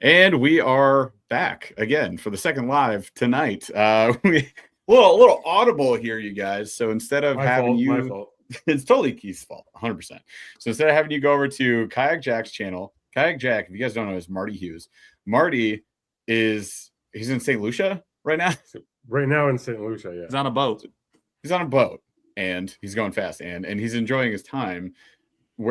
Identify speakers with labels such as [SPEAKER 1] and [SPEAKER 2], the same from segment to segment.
[SPEAKER 1] And we are back again for the second live tonight. We a little audible here, you guys. So instead of having
[SPEAKER 2] My fault.
[SPEAKER 1] it's totally Keith's fault, 100%. So instead of having you go over to Kayak Jack's channel, Kayak Jack, if you guys don't know, is Marty Hughes. Marty he's in St. Lucia right now.
[SPEAKER 2] Right now in St. Lucia, yeah.
[SPEAKER 3] He's on a boat.
[SPEAKER 1] He's on a boat and he's going fast and he's enjoying his time,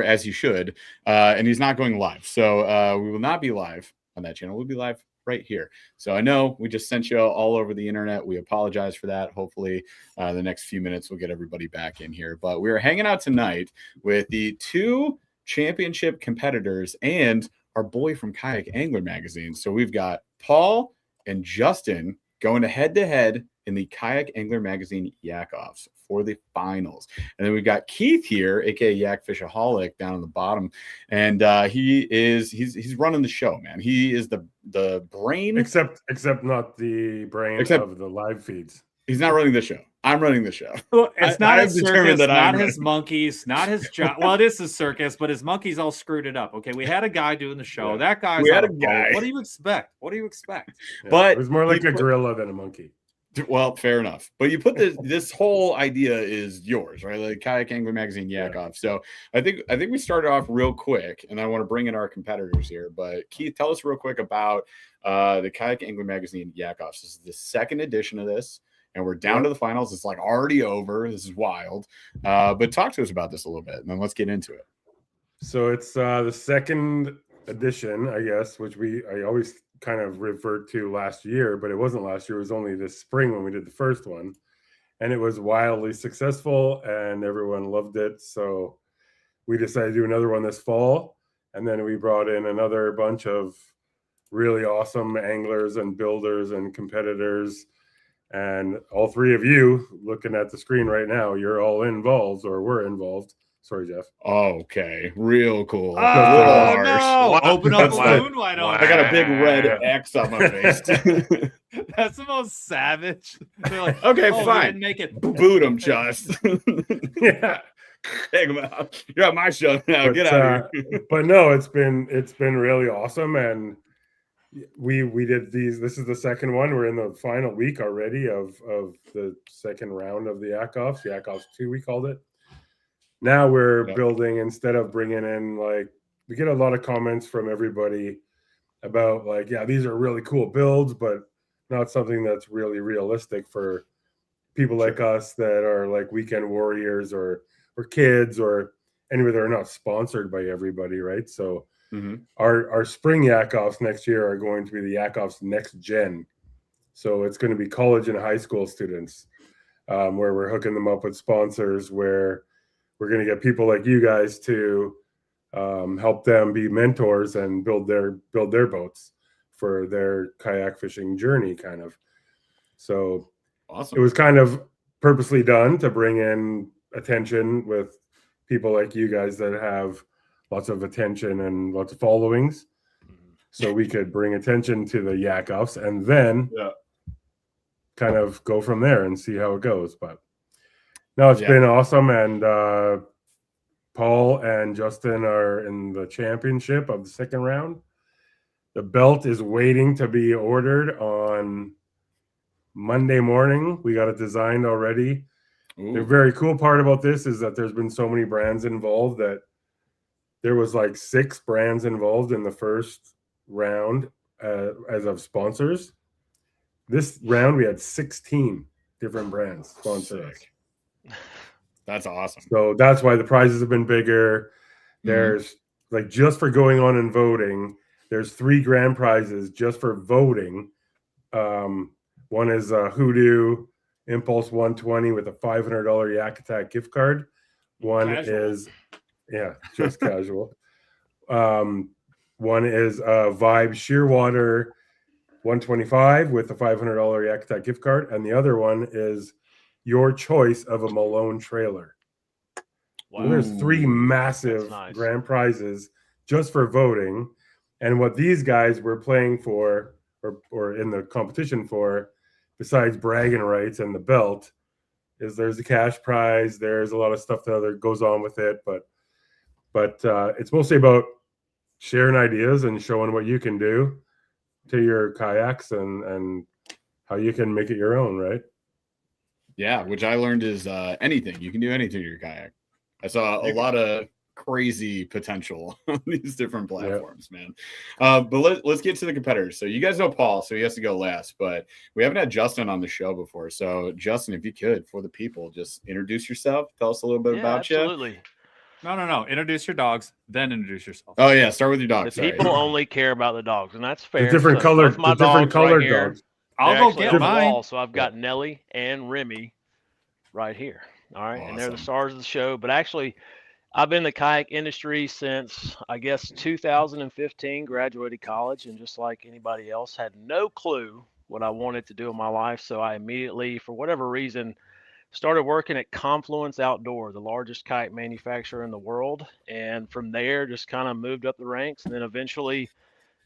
[SPEAKER 1] as he should. And he's not going live. So we will not be live on that channel. We'll be live right here. So I know we just sent you all over the internet. We apologize for that. Hopefully the next few minutes we'll get everybody back in here. But we're hanging out tonight with the two championship competitors and our boy from Kayak Angler Magazine. So we've got Paul and Justin going head to head in the Kayak Angler Magazine YakOffs for the finals. And then we've got Keith here, aka Yak Fishaholic, down on the bottom. And he's running the show, man. He is the brain.
[SPEAKER 2] Except not the brain of the live feeds.
[SPEAKER 1] He's not running the show. I'm running the show.
[SPEAKER 3] Well, it's not his circus, not his monkeys, not his job. Well, it is his circus, but his monkeys all screwed it up. Okay, we had a guy doing the show. Yeah. That guy's on a guy. What do you expect?
[SPEAKER 2] Yeah,
[SPEAKER 1] but
[SPEAKER 2] it was more like a gorilla than a monkey.
[SPEAKER 1] Well, fair enough. But you put this whole idea is yours, right? Like Kayak Angler Magazine YakOff. Yeah. So I think we started off real quick, and I want to bring in our competitors here. But Keith, tell us real quick about the Kayak Angler Magazine YakOffs. This is the second edition of this, and we're down to the finals. It's like already over. This is wild. But talk to us about this a little bit, and then let's get into it.
[SPEAKER 2] So it's the second edition, I guess, which I always kind of referred to last year, but it wasn't last year. It was only this spring when we did the first one, and it was wildly successful and everyone loved it. So we decided to do another one this fall, and then we brought in another bunch of really awesome anglers and builders and competitors, and all three of you looking at the screen right now, you're all involved or were involved. Sorry, Jeff.
[SPEAKER 1] Okay, real cool.
[SPEAKER 3] Oh, no. Open up the wound wide open.
[SPEAKER 1] I got a big red X on my face.
[SPEAKER 3] That's the most savage. They're like,
[SPEAKER 1] okay, fine.
[SPEAKER 3] Didn't make it.
[SPEAKER 1] Boot him, just.
[SPEAKER 2] Yeah.
[SPEAKER 1] Take him out. You're on my show now. Get out of here.
[SPEAKER 2] But no, it's been really awesome, and we did these. This is the second one. We're in the final week already of the second round of the YakOffs. YakOffs 2, we called it. Now we're building, instead of bringing in, like, we get a lot of comments from everybody about, like, yeah, these are really cool builds, but not something that's really realistic for people like us that are like weekend warriors or kids or anyway, they're not sponsored by everybody, right? So our spring YakOffs next year are going to be the YakOffs Next Gen. So it's going to be college and high school students, where we're hooking them up with sponsors, where we're going to get people like you guys to help them be mentors and build their boats for their kayak fishing journey, kind of. So awesome. It was kind of purposely done to bring in attention with people like you guys that have lots of attention and lots of followings. So we could bring attention to the YakOffs and then kind of go from there and see how it goes. But no, it's been awesome, and Paul and Justin are in the championship of the second round. The belt is waiting to be ordered on Monday morning. We got it designed already. Ooh. The very cool part about this is that there's been so many brands involved that there was like 6 brands involved in the first round as of sponsors. This round, we had 16 different brands sponsor us.
[SPEAKER 1] That's awesome.
[SPEAKER 2] So that's why the prizes have been bigger. There's like, just for going on and voting, there's 3 grand prizes just for voting. One is a Hoodoo Impulse 120 with a $500 Yak Attack gift card. One is just casual. One is a Vibe Shearwater 125 with a $500 Yak Attack gift card, and the other one is your choice of a Malone trailer. Wow. So there's 3 massive grand prizes just for voting. And what these guys were playing for or in the competition for, besides bragging rights and the belt, is there's a cash prize. There's a lot of stuff that goes on with it. But it's mostly about sharing ideas and showing what you can do. to your kayaks and how you can make it your own, right?
[SPEAKER 1] Yeah, which I learned is anything. You can do anything to your kayak. I saw a lot of crazy potential on these different platforms, man. But let's get to the competitors. So you guys know Paul, so he has to go last, but we haven't had Justin on the show before. So Justin, if you could, for the people, just introduce yourself, tell us a little bit about you.
[SPEAKER 4] Absolutely.
[SPEAKER 3] No. Introduce your dogs, then introduce yourself.
[SPEAKER 1] Oh yeah, start with your dogs.
[SPEAKER 4] The people only care about the dogs, and that's fair.
[SPEAKER 2] The different colored dogs.
[SPEAKER 3] I'll go get mine.
[SPEAKER 4] Wall, so I've got Nelly and Remy right here. All right,
[SPEAKER 1] awesome.
[SPEAKER 4] And they're the stars of the show. But actually, I've been in the kayak industry since, I guess, 2015, graduated college, and just like anybody else, had no clue what I wanted to do in my life. So I immediately, for whatever reason, started working at Confluence Outdoor, the largest kayak manufacturer in the world. And from there, just kind of moved up the ranks. And then eventually,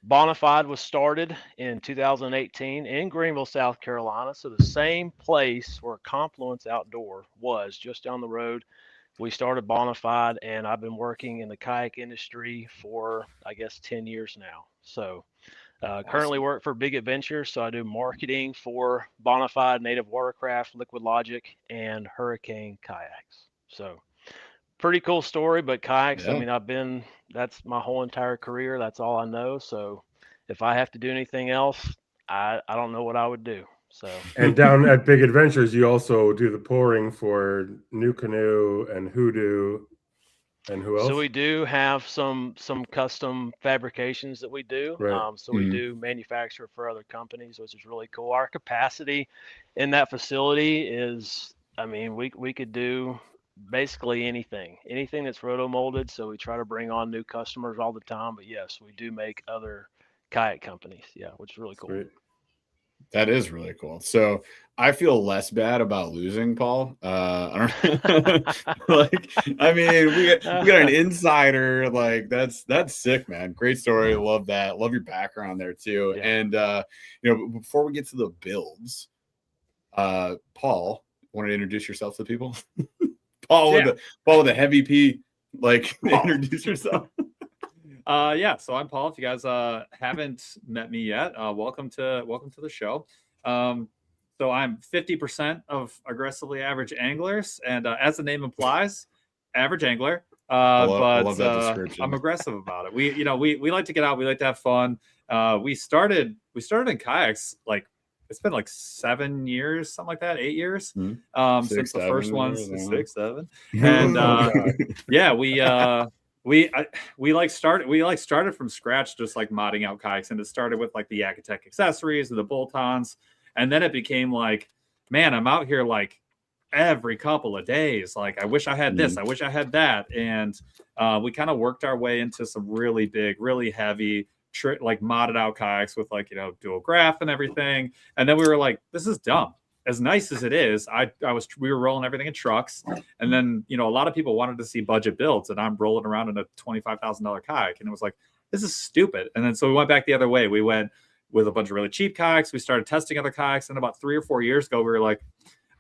[SPEAKER 4] Bonafide was started in 2018 in Greenville, South Carolina. So the same place where Confluence Outdoor was, just down the road. We started Bonafide, and I've been working in the kayak industry for, I guess, 10 years now. So currently work for Big Adventure. So I do marketing for Bonafide, Native Watercraft, Liquid Logic, and Hurricane kayaks. So pretty cool story, but kayaks, I mean, that's my whole entire career. That's all I know. So if I have to do anything else, I don't know what I would do. So,
[SPEAKER 2] and down at Big Adventures, you also do the pouring for New Canoe and Hoodoo, and who else?
[SPEAKER 4] So we do have some custom fabrications that we do.
[SPEAKER 2] Right.
[SPEAKER 4] So we do manufacture for other companies, which is really cool. Our capacity in that facility is, I mean, we could do basically anything that's roto molded. So we try to bring on new customers all the time. But yes, we do make other kayak companies. Yeah, which is really cool.
[SPEAKER 2] Great.
[SPEAKER 1] That is really cool. So I feel less bad about losing, Paul. I mean, we got an insider. Like that's sick, man. Great story. Love that. Love your background there too. Yeah. And before we get to the builds, Paul, want to introduce yourself to people? Paul with a heavy P. Like, introduce yourself.
[SPEAKER 3] So I'm Paul. If you guys haven't met me yet, welcome to the show. So I'm 50% of aggressively average anglers, and as the name implies, average angler. I love that description. I'm aggressive about it. We like to get out. We like to have fun. We started in kayaks like it's been like 7 years, something like that, 8 years. Since the first one's 6, 7, and we started from scratch, just like modding out kayaks, and it started with like the Yakotech accessories and the bolt-ons, and then it became like, man, I'm out here like every couple of days. Like, I wish I had this, I wish I had that, and we kind of worked our way into some really big, really heavy, like modded out kayaks with like dual graph and everything, and then we were like, this is dumb. As nice as it is, we were rolling everything in trucks, and then a lot of people wanted to see budget builds, and I'm rolling around in a $25,000 kayak, and it was like, this is stupid. And then so we went back the other way. We went with a bunch of really cheap kayaks. We started testing other kayaks, and about 3 or 4 years ago, we were like,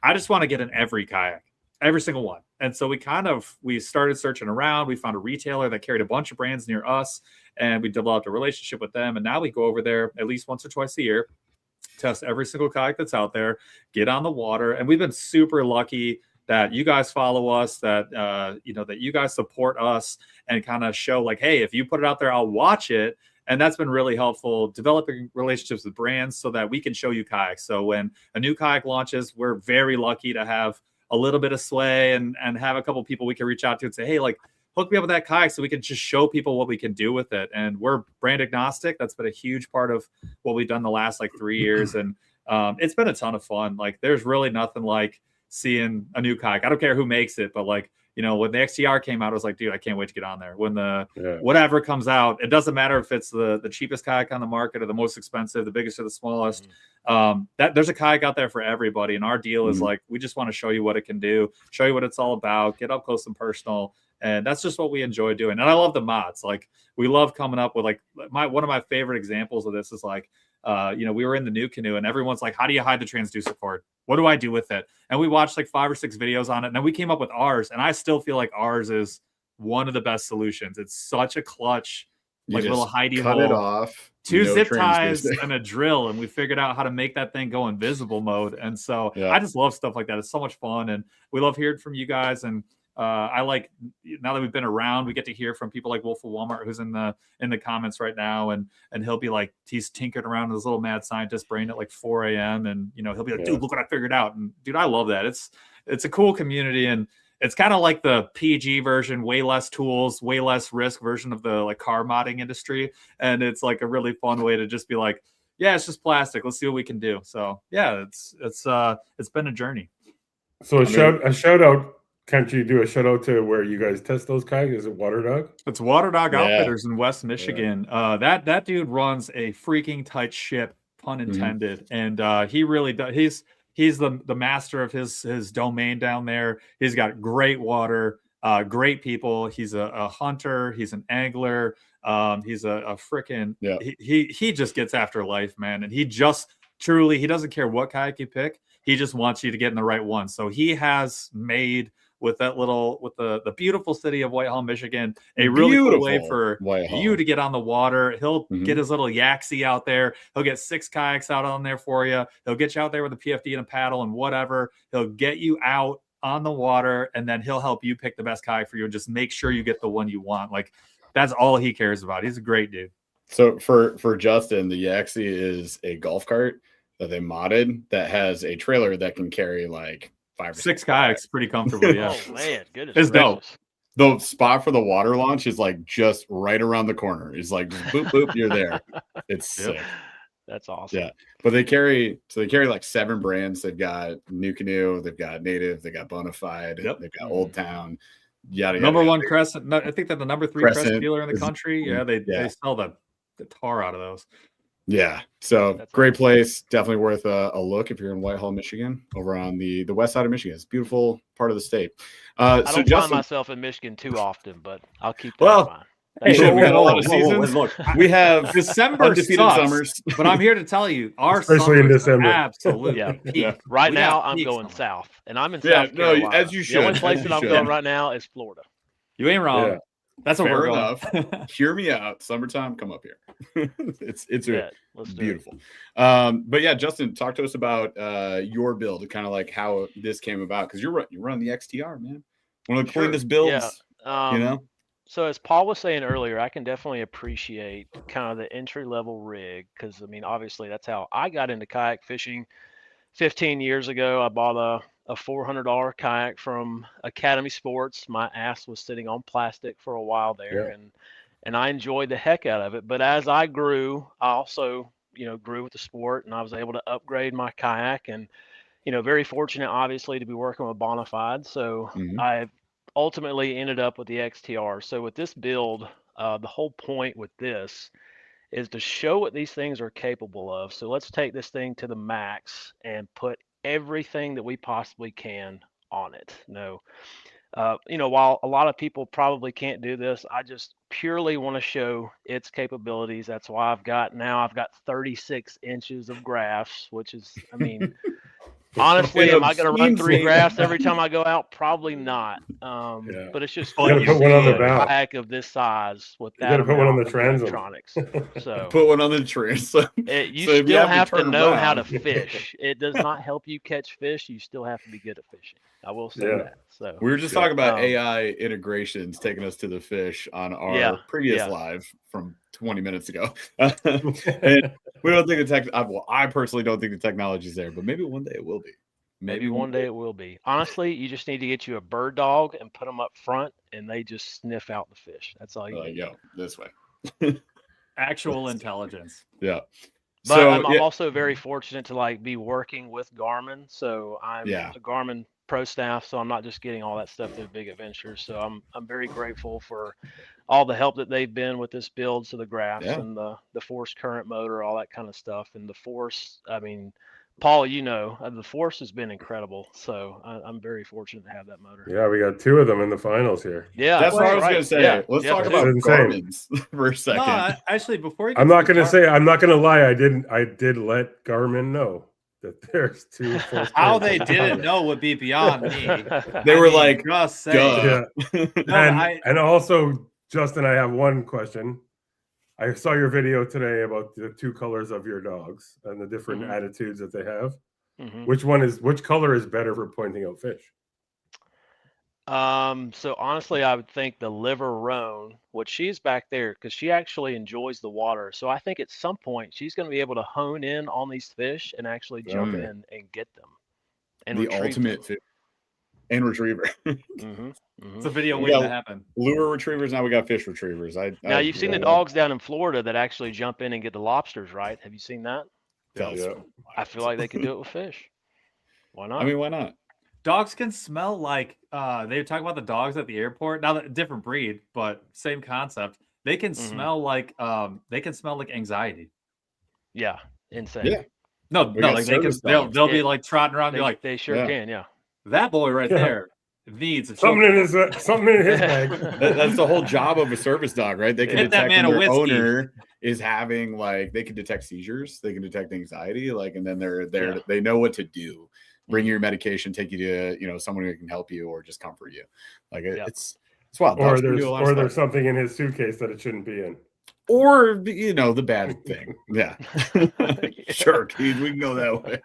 [SPEAKER 3] I just want to get in every kayak, every single one. And so we started searching around. We found a retailer that carried a bunch of brands near us, and we developed a relationship with them. And now we go over there at least once or twice a year, test every single kayak that's out there, get on the water. And we've been super lucky that you guys follow us, that that you guys support us and kind of show like, hey, if you put it out there, I'll watch it. And that's been really helpful, developing relationships with brands so that we can show you kayaks. So when a new kayak launches, we're very lucky to have a little bit of sway and have a couple people we can reach out to and say, hey, like, hook me up with that kayak so we can just show people what we can do with it. And we're brand agnostic. That's been a huge part of what we've done the last like 3 years. And it's been a ton of fun. Like, there's really nothing like seeing a new kayak. I don't care who makes it, but like, when the XTR came out, I was like, dude, I can't wait to get on there. When the whatever comes out, it doesn't matter if it's the cheapest kayak on the market or the most expensive, the biggest or the smallest. That there's a kayak out there for everybody. And our deal is like, we just want to show you what it can do, show you what it's all about, get up close and personal. And that's just what we enjoy doing. And I love the mods. Like, we love coming up with like one of my favorite examples of this is like, we were in the New Canoe and everyone's like, how do you hide the transducer cord? What do I do with it? And we watched like 5 or 6 videos on it. And then we came up with ours. And I still feel like ours is one of the best solutions. It's such a clutch
[SPEAKER 1] You
[SPEAKER 3] like a little
[SPEAKER 1] just
[SPEAKER 3] hidey
[SPEAKER 1] cut
[SPEAKER 3] hole.
[SPEAKER 1] it off.
[SPEAKER 3] 2
[SPEAKER 1] no
[SPEAKER 3] zip ties
[SPEAKER 1] transducer.
[SPEAKER 3] and a drill, and we figured out how to make that thing go invisible mode. And so
[SPEAKER 1] Yeah.
[SPEAKER 3] I just love stuff like that. It's so much fun, and we love hearing from you guys. And I like, now that we've been around, we get to hear from people like Wolf of Walmart, who's in the comments right now, and he'll be like, he's tinkering around in his little mad scientist brain at like 4 a.m. and he'll be like, dude, look what I figured out. And dude, I love that. It's a cool community, and it's kind of like the PG version, way less tools, way less risk version of the like car modding industry. And it's like a really fun way to just be like, yeah, it's just plastic. Let's see what we can do. So yeah, it's been a journey.
[SPEAKER 2] So a shout out. Can't you do a shout out to where you guys test those kayaks? Is it Water Dog?
[SPEAKER 3] It's Water Dog
[SPEAKER 1] Yeah.
[SPEAKER 3] Outfitters in West Michigan. That dude runs a freaking tight ship, pun intended. And he really does. He's the master of his domain down there. He's got great water, great people. He's a hunter. He's an angler. He's a freaking he just gets after life, man. And he just truly, he doesn't care what kayak you pick. He just wants you to get in the right one. So he has made with the beautiful city of Whitehall, Michigan, a really cool way for you to get on the water. He'll get his little Yaxie out there. He'll get 6 kayaks out on there for you. He'll get you out there with a PFD and a paddle and whatever. He'll get you out on the water, and then he'll help you pick the best kayak for you and just make sure you get the one you want. Like, that's all he cares about. He's a great dude.
[SPEAKER 1] So for Justin, the Yaxie is a golf cart that they modded that has a trailer that can carry like 5 or
[SPEAKER 3] 6 kayaks pretty comfortably. Yeah.
[SPEAKER 4] Oh man, goodness.
[SPEAKER 1] It's dope.
[SPEAKER 4] gracious.
[SPEAKER 1] The spot for the water launch is like just right around the corner. It's like just boop boop, you're there. It's sick.
[SPEAKER 4] That's awesome.
[SPEAKER 1] Yeah, but they carry like 7 brands. They've got New Canoe, they've got Native, they got Bonafide, they've got Old Town. Yada,
[SPEAKER 3] number
[SPEAKER 1] yada,
[SPEAKER 3] one
[SPEAKER 1] yada.
[SPEAKER 3] Crescent. I think they're the number 3 Crescent dealer in the country. Yeah, they sell the tar out of those.
[SPEAKER 1] Yeah, so
[SPEAKER 4] That's
[SPEAKER 1] great
[SPEAKER 4] awesome.
[SPEAKER 1] place. Definitely worth a look if you're in Whitehall, Michigan, over on the west side of Michigan. It's a beautiful part of the state.
[SPEAKER 4] I
[SPEAKER 1] So
[SPEAKER 4] don't
[SPEAKER 1] Justin,
[SPEAKER 4] find myself in Michigan too often, but I'll keep that
[SPEAKER 1] Well,
[SPEAKER 4] in mind.
[SPEAKER 1] you should. We got a lot of
[SPEAKER 3] whoa, whoa,
[SPEAKER 1] seasons.
[SPEAKER 3] look,
[SPEAKER 1] We have
[SPEAKER 3] December
[SPEAKER 1] undefeated
[SPEAKER 3] sucks,
[SPEAKER 1] summers.
[SPEAKER 3] but I'm here to tell you, our
[SPEAKER 2] Especially in
[SPEAKER 3] summers are
[SPEAKER 2] December.
[SPEAKER 3] absolutely
[SPEAKER 4] Yeah.
[SPEAKER 3] peak.
[SPEAKER 4] Right
[SPEAKER 3] We
[SPEAKER 4] now,
[SPEAKER 3] got
[SPEAKER 4] I'm
[SPEAKER 3] peak
[SPEAKER 4] going
[SPEAKER 3] summer.
[SPEAKER 4] south, and I'm in
[SPEAKER 1] Yeah,
[SPEAKER 4] South
[SPEAKER 1] no,
[SPEAKER 4] Carolina.
[SPEAKER 1] as you
[SPEAKER 4] The only
[SPEAKER 1] should,
[SPEAKER 4] place
[SPEAKER 1] as
[SPEAKER 4] that
[SPEAKER 1] you
[SPEAKER 4] I'm
[SPEAKER 1] should.
[SPEAKER 4] going right now is Florida.
[SPEAKER 3] You ain't wrong.
[SPEAKER 2] Yeah.
[SPEAKER 3] That's what
[SPEAKER 1] Fair
[SPEAKER 3] we're going.
[SPEAKER 1] enough. Hear me out. Summertime, come up here. it's
[SPEAKER 4] Yeah, let's do it.
[SPEAKER 1] beautiful. But yeah, Justin, talk to us about your build, kind of like how this came about, because you're running the XTR, man. One of the
[SPEAKER 4] Sure.
[SPEAKER 1] cleanest builds.
[SPEAKER 4] Yeah. So as Paul was saying earlier, I can definitely appreciate kind of the entry level rig, because I mean, obviously that's how I got into kayak fishing 15 years ago. I bought a $400 kayak from Academy Sports. My ass was sitting on plastic for a while there, and I enjoyed the heck out of it. But as I grew, I also grew with the sport, and I was able to upgrade my kayak, and very fortunate obviously to be working with Bonafide. So I ultimately ended up with the XTR. So with this build, the whole point with this is to show what these things are capable of. So let's take this thing to the max and put everything that we possibly can on it. While a lot of people probably can't do this, I just purely want to show its capabilities. That's why I've got 36 inches of graphs, which is, I mean, honestly, am I going to run 3 graphs every time I go out? Probably not. But it's just
[SPEAKER 2] You gotta put one on the
[SPEAKER 4] a
[SPEAKER 2] bow.
[SPEAKER 4] kayak of this size with
[SPEAKER 2] You
[SPEAKER 4] that
[SPEAKER 2] gotta put one on
[SPEAKER 4] amount
[SPEAKER 2] the
[SPEAKER 4] of
[SPEAKER 2] transom.
[SPEAKER 4] electronics. So
[SPEAKER 1] Put one on the transom.
[SPEAKER 4] you
[SPEAKER 1] So if you
[SPEAKER 4] still
[SPEAKER 1] have to
[SPEAKER 4] have to
[SPEAKER 1] turn
[SPEAKER 4] know how to
[SPEAKER 1] around.
[SPEAKER 4] fish. It does not help you catch fish. You still have to be good at fishing. I will say that. So
[SPEAKER 1] We were just talking about
[SPEAKER 4] Um,
[SPEAKER 1] AI integrations taking us to the fish on our previous live from 20 minutes ago. And we don't think I personally don't think the technology's there, but maybe one day it will be.
[SPEAKER 4] maybe one day it will be. Honestly, you just need to get you a bird dog and put them up front, and they just sniff out the fish. That's all you need.
[SPEAKER 1] Go this way.
[SPEAKER 3] Actual intelligence.
[SPEAKER 1] Yeah.
[SPEAKER 4] But
[SPEAKER 1] So
[SPEAKER 4] I'm also very fortunate to be working with Garmin. So I'm a Garmin pro staff, so I'm not just getting all that stuff through Big Adventures. So I'm very grateful for all the help that they've been with this build. So the graphs and the force current motor, all that kind of stuff. And the force, I mean, Paul, the force has been incredible. So I'm very fortunate to have that motor.
[SPEAKER 2] Yeah, we got 2 of them in the finals here.
[SPEAKER 4] Yeah,
[SPEAKER 1] that's what I was
[SPEAKER 4] right.
[SPEAKER 1] going to say.
[SPEAKER 4] Yeah.
[SPEAKER 1] Let's
[SPEAKER 4] Yeah,
[SPEAKER 1] talk
[SPEAKER 4] too.
[SPEAKER 1] about
[SPEAKER 2] It's insane.
[SPEAKER 1] Garmin's for a second.
[SPEAKER 3] No, actually, before you
[SPEAKER 2] I'm not going to lie. I did let Garmin know that there's 2 force
[SPEAKER 3] how
[SPEAKER 2] currents
[SPEAKER 3] they
[SPEAKER 2] in the
[SPEAKER 3] didn't
[SPEAKER 2] finals.
[SPEAKER 3] know would be beyond me.
[SPEAKER 1] They were like,
[SPEAKER 3] just saying.
[SPEAKER 1] duh.
[SPEAKER 2] Yeah.
[SPEAKER 3] No,
[SPEAKER 2] And also, Justin, I have one question. I saw your video today about the 2 colors of your dogs and the different
[SPEAKER 4] Mhm.
[SPEAKER 2] attitudes that they have.
[SPEAKER 4] Mhm.
[SPEAKER 2] Which color is better for pointing out fish?
[SPEAKER 4] So honestly, I would think the liver roan, which she's back there because she actually enjoys the water. So I think at some point she's going to be able to hone in on these fish and actually jump
[SPEAKER 2] Okay.
[SPEAKER 4] in and get them and
[SPEAKER 1] The
[SPEAKER 4] retrieve
[SPEAKER 1] ultimate
[SPEAKER 4] them.
[SPEAKER 1] fish and retriever.
[SPEAKER 4] Hmm.
[SPEAKER 3] It's a video
[SPEAKER 1] We
[SPEAKER 3] waiting to
[SPEAKER 1] got
[SPEAKER 3] happen.
[SPEAKER 1] lure retrievers. Now we got fish retrievers.
[SPEAKER 4] Now you've seen the
[SPEAKER 2] Yeah.
[SPEAKER 4] dogs down in Florida that actually jump in and get the lobsters, right? Have you seen that?
[SPEAKER 1] That's
[SPEAKER 2] Yeah.
[SPEAKER 4] I feel like they could do it with fish. Why not?
[SPEAKER 1] I mean, why not?
[SPEAKER 3] Dogs can smell like they talk about the dogs at the airport. Now, different breed, but same concept. They can smell like anxiety.
[SPEAKER 4] Yeah, insane.
[SPEAKER 1] Yeah.
[SPEAKER 3] No,
[SPEAKER 1] We
[SPEAKER 3] no,
[SPEAKER 1] got
[SPEAKER 3] like they can.
[SPEAKER 1] service
[SPEAKER 3] They'll
[SPEAKER 1] dogs.
[SPEAKER 3] be
[SPEAKER 4] Yeah.
[SPEAKER 3] like trotting around. And be like,
[SPEAKER 4] They sure
[SPEAKER 1] Yeah.
[SPEAKER 4] can. Yeah.
[SPEAKER 3] that boy right
[SPEAKER 2] Yeah.
[SPEAKER 3] there needs a
[SPEAKER 2] Something in
[SPEAKER 3] choke.
[SPEAKER 2] his something in his bag.
[SPEAKER 1] That's the whole job of a service dog, right? They can
[SPEAKER 3] Get that
[SPEAKER 1] detect
[SPEAKER 3] man
[SPEAKER 1] when
[SPEAKER 3] a
[SPEAKER 1] their
[SPEAKER 3] whiskey.
[SPEAKER 1] owner is having they can detect seizures, they can detect anxiety, and then
[SPEAKER 4] Yeah.
[SPEAKER 1] they know what to do. Bring your medication, take you to someone who can help you or just comfort you.
[SPEAKER 4] Yeah.
[SPEAKER 1] It's wild.
[SPEAKER 2] Or
[SPEAKER 1] Dogs can do a lot of
[SPEAKER 2] there's
[SPEAKER 1] stuff.
[SPEAKER 2] something in his suitcase that it shouldn't be in.
[SPEAKER 1] Or the bad thing. Yeah. Sure, dude, we can go that way.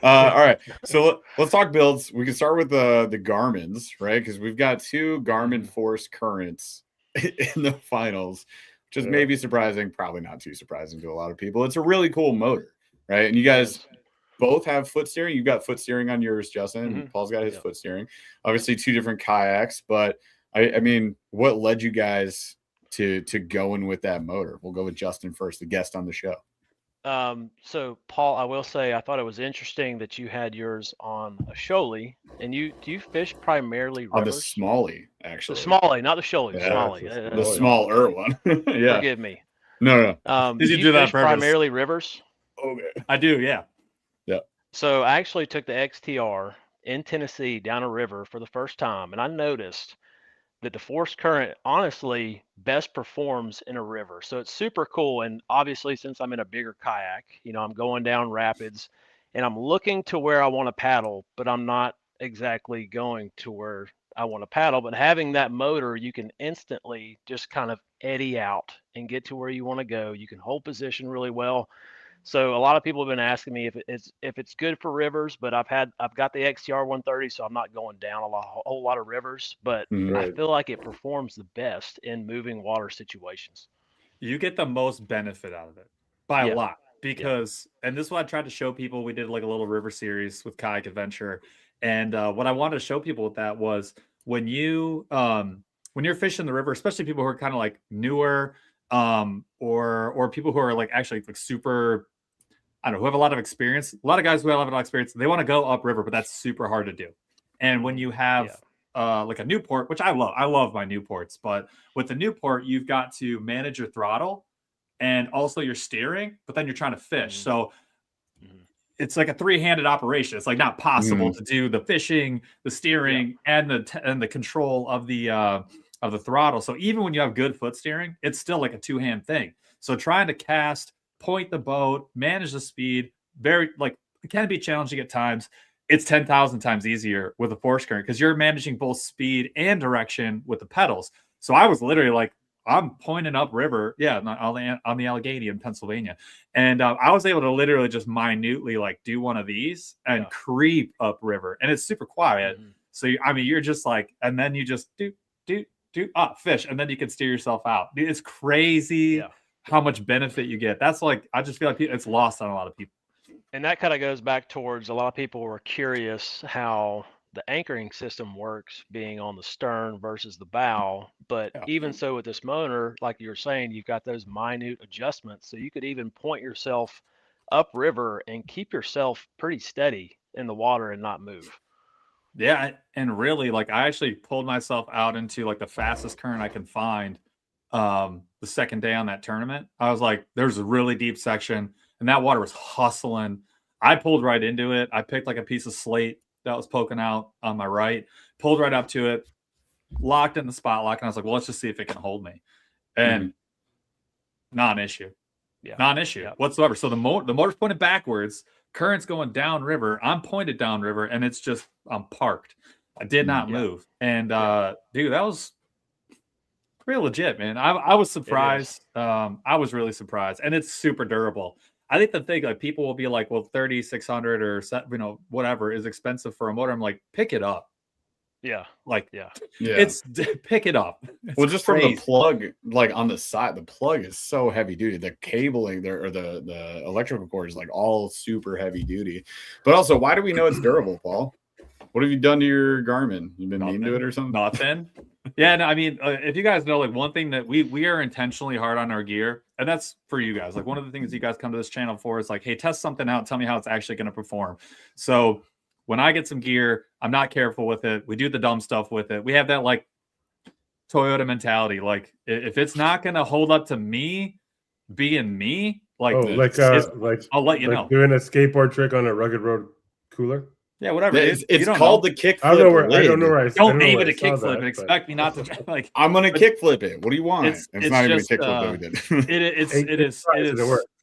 [SPEAKER 1] All right, so let's talk builds. We can start with the Garmin's, right? Because we've got 2 Garmin Force Currents in the finals, which is maybe surprising, probably not too surprising to a lot of people. It's a really cool motor, right? And you guys both have foot steering. You've got foot steering on yours, Justin. And Paul's got his foot steering. Obviously 2 different kayaks, but I mean, what led you guys to going with that motor? We'll go with Justin first, the guest on the show.
[SPEAKER 4] So Paul, I will say I thought it was interesting that you had yours on a shoalie, and do you fish primarily rivers?
[SPEAKER 1] On the Smalley, actually.
[SPEAKER 4] The Smalley, not the shoalie.
[SPEAKER 1] Yeah,
[SPEAKER 4] Smalley.
[SPEAKER 1] the smaller one. Yeah.
[SPEAKER 4] Forgive me.
[SPEAKER 1] No.
[SPEAKER 3] Did you
[SPEAKER 4] do
[SPEAKER 3] do that on
[SPEAKER 4] fish
[SPEAKER 3] purpose?
[SPEAKER 4] primarily rivers?
[SPEAKER 1] Okay.
[SPEAKER 3] I do, yeah.
[SPEAKER 4] So I actually took the XTR in Tennessee down a river for the first time, and I noticed that the force current honestly best performs in a river. So it's super cool. And obviously, since I'm in a bigger kayak, I'm going down rapids and I'm looking to where I want to paddle, but I'm not exactly going to where I want to paddle. But having that motor, you can instantly just kind of eddy out and get to where you want to go. You can hold position really well. So a lot of people have been asking me if it's good for rivers, but I've got the XTR 130, so I'm not going down a whole lot of rivers, but I feel like it performs the best in moving water situations.
[SPEAKER 3] You get the most benefit out of it by a lot because, and this is what I tried to show people. We did like a little river series with Kayak Adventure, and what I wanted to show people with that was when you're fishing the river, especially people who are kind of like newer, or people who are like actually like super, I don't know, who have a lot of experience. A lot of guys who have a lot of experience, they want to go upriver, but that's super hard to do. And when you have like a Newport, which I love my Newports, but with the Newport, you've got to manage your throttle and also your steering, but then you're trying to fish. So it's like a 3-handed operation. It's like not possible to do the fishing, the steering, and the control of the throttle. So even when you have good foot steering, it's still like a 2-hand thing. So trying to cast, point the boat, manage the speed, it can be challenging at times. It's 10,000 times easier with a force current because you're managing both speed and direction with the pedals. So I was literally like, I'm pointing upriver, on the Allegheny in Pennsylvania, and I was able to literally just minutely like do one of these and creep upriver, and it's super quiet. So you're just like, and then you just do fish, and then you can steer yourself out. It's crazy how much benefit you get. That's like, I just feel like it's lost on a lot of people.
[SPEAKER 4] And that kind of goes back towards a lot of people were curious how the anchoring system works being on the stern versus the bow. But even so with this motor, like you were saying, you've got those minute adjustments. So you could even point yourself upriver and keep yourself pretty steady in the water and not move.
[SPEAKER 3] Yeah. And really, like, I actually pulled myself out into like the fastest current I can find the second day on that tournament. I was like, there's a really deep section and that water was hustling. I pulled right into it. I picked like a piece of slate that was poking out on my right, pulled right up to it, locked in the spot lock, and I was like, well, let's just see if it can hold me. And non-issue. Non-issue whatsoever. So the motor's pointed backwards, current's going downriver, I'm pointed downriver, and it's just, I'm parked. I did not move. And dude, that was Real legit, man. I was surprised. I was really surprised, and it's super durable. I think the thing, like, people will be like, well, 3,600 or whatever is expensive for a motor. I'm like, pick it up.
[SPEAKER 4] Yeah.
[SPEAKER 3] Like,
[SPEAKER 1] Yeah.
[SPEAKER 3] it's pick it up. It's
[SPEAKER 1] Well, just
[SPEAKER 3] crazy.
[SPEAKER 1] from the plug, like on the side, the plug is so heavy duty. The cabling there, or the electrical cord is like all super heavy duty. But also, why do we know it's durable, Paul? What have you done to your Garmin? You been mean to it or something?
[SPEAKER 3] Nothing. Yeah, no, I mean, if you guys know, like, one thing that we are intentionally hard on our gear, and that's for you guys. Like, one of the things you guys come to this channel for is like, hey, test something out, tell me how it's actually going to perform. So when I get some gear, I'm not careful with it. We do the dumb stuff with it. We have that like Toyota mentality. Like, if it's not going to hold up to me being me, like, I'll let you know.
[SPEAKER 2] Doing a skateboard trick on a rugged road cooler.
[SPEAKER 3] Yeah, whatever.
[SPEAKER 1] It's called the kickflip.
[SPEAKER 2] I don't know where I
[SPEAKER 3] don't name it a kickflip and expect me not to like.
[SPEAKER 1] I'm gonna kickflip it. What do you want? It's not even a kickflip that we did.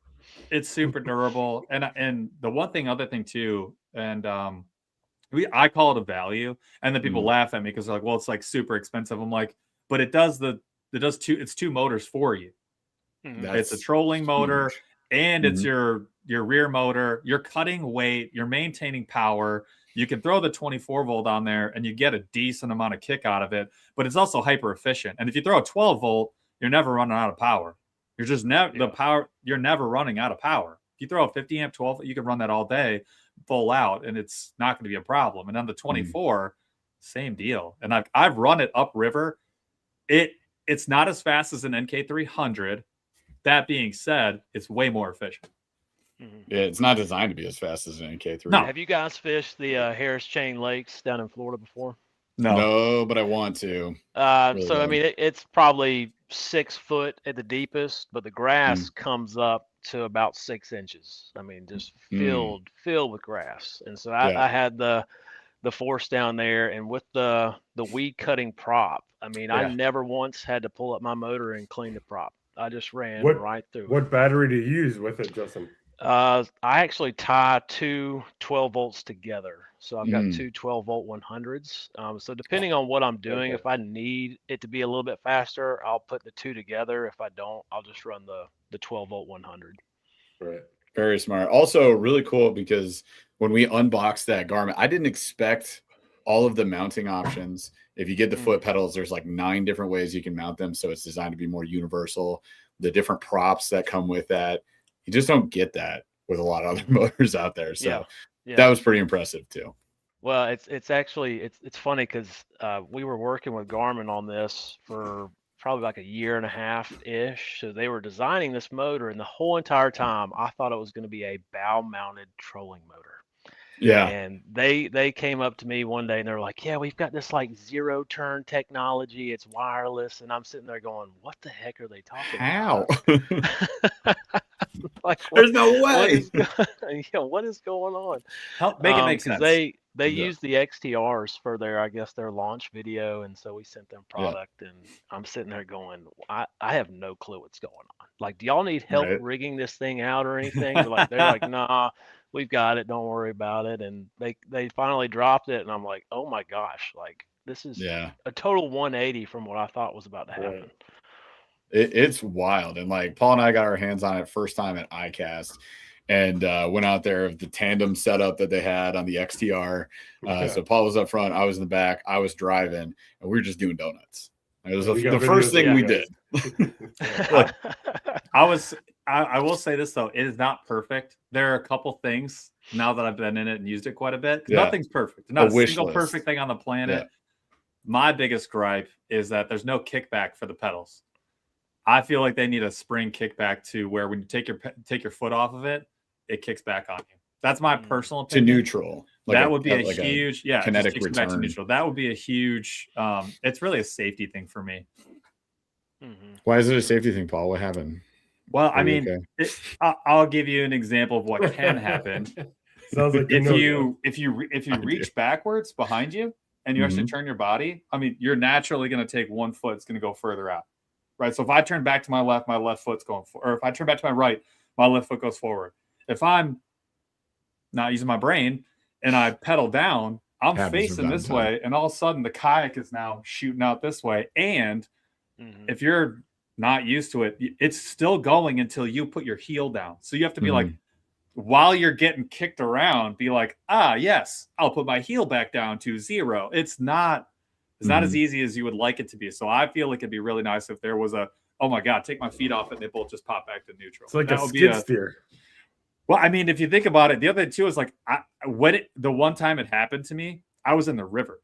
[SPEAKER 3] It's super durable, and the other thing too, and I call it a value, and then people laugh at me because they're like, well, it's like super expensive. I'm like, but it's two motors for you. It's a trolling motor, and it's your rear motor. You're cutting weight, you're maintaining power. You can throw the 24 volt on there and you get a decent amount of kick out of it, but it's also hyper efficient. And if you throw a 12 volt, you're never running out of power. You're just you're never running out of power. If you throw a 50 amp 12, you can run that all day full out and it's not going to be a problem. And on the 24, same deal. And I've run it upriver. It's not as fast as an NK300. That being said, it's way more efficient.
[SPEAKER 1] Yeah, it's not designed to be as fast as an NK3.
[SPEAKER 3] No.
[SPEAKER 4] Have you guys fished the Harris Chain Lakes down in Florida before?
[SPEAKER 1] No, but I want to.
[SPEAKER 4] Really I mean, it's probably 6 foot at the deepest, but the grass comes up to about 6 inches. I mean, just filled with grass. And so I had the force down there, and with the weed cutting prop, I mean, I never once had to pull up my motor and clean the prop. I just ran right through it.
[SPEAKER 2] What battery do you use with it, Justin?
[SPEAKER 4] I actually tie two 12 volts together. So I've got two 12 volt 100s. So depending on what I'm doing, if I need it to be a little bit faster, I'll put the two together. If I don't, I'll just run the 12 volt 100.
[SPEAKER 1] Right. Very smart. Also really cool because when we unboxed that Garmin, I didn't expect all of the mounting options. If you get the foot pedals, there's like 9 different ways you can mount them. So it's designed to be more universal. The different props that come with that, you just don't get that with a lot of other motors out there. So that was pretty impressive too.
[SPEAKER 4] Well, it's actually funny because we were working with Garmin on this for probably like a year and a half ish. So they were designing this motor, and the whole entire time I thought it was going to be a bow mounted trolling motor.
[SPEAKER 1] Yeah.
[SPEAKER 4] And they came up to me one day and they're like, yeah, we've got this like 0 turn technology. It's wireless. And I'm sitting there going, what the heck are they talking about? Like,
[SPEAKER 1] there's no way.
[SPEAKER 4] What is going on?
[SPEAKER 3] Help make it make sense.
[SPEAKER 4] They use the XTRs for their launch video. And so we sent them product and I'm sitting there going, I have no clue what's going on. Like, do y'all need help rigging this thing out or anything? They're like, nah. We've got it. Don't worry about it. And they finally dropped it. And I'm like, oh my gosh, like this is a total 180 from what I thought was about to happen.
[SPEAKER 1] It's wild. And like Paul and I got our hands on it first time at ICAST and went out there of the tandem setup that they had on the XTR. So Paul was up front. I was in the back. I was driving and we were just doing donuts. It was the first thing we did.
[SPEAKER 3] Look, I will say this though, it is not perfect. There are a couple things now that I've been in it and used it quite a bit. Nothing's perfect. Not a single perfect thing on the planet. My biggest gripe is that there's no kickback for the pedals. I feel like they need a spring kickback to where when you take your foot off of it, it kicks back on you. That's my personal opinion.
[SPEAKER 1] To neutral.
[SPEAKER 3] That would be a huge
[SPEAKER 1] kinetic return.
[SPEAKER 3] Back to neutral. That would be a huge it's really a safety thing for me.
[SPEAKER 1] Why is it a safety thing, Paul? What happened?
[SPEAKER 3] Well, I mean, I'll give you an example of what can happen.
[SPEAKER 2] Sounds like
[SPEAKER 3] if you reach backwards behind you and you actually turn your body, I mean, you're naturally going to take one foot. It's going to go further out, right? So if I turn back to my left foot's going forward. Or if I turn back to my right, my left foot goes forward. If I'm not using my brain and I pedal down, I'm facing this way, and all of a sudden the kayak is now shooting out this way, and if you're not used to it, it's still going until you put your heel down. So you have to be like, while you're getting kicked around, be like, yes, I'll put my heel back down to 0. It's not as easy as you would like it to be. So I feel like it'd be really nice if there was oh my God, take my feet off it and they both just pop back to neutral.
[SPEAKER 2] It's like
[SPEAKER 3] that
[SPEAKER 2] a skid steer.
[SPEAKER 3] Well, I mean, if you think about it, the other thing too is like the one time it happened to me, I was in the river.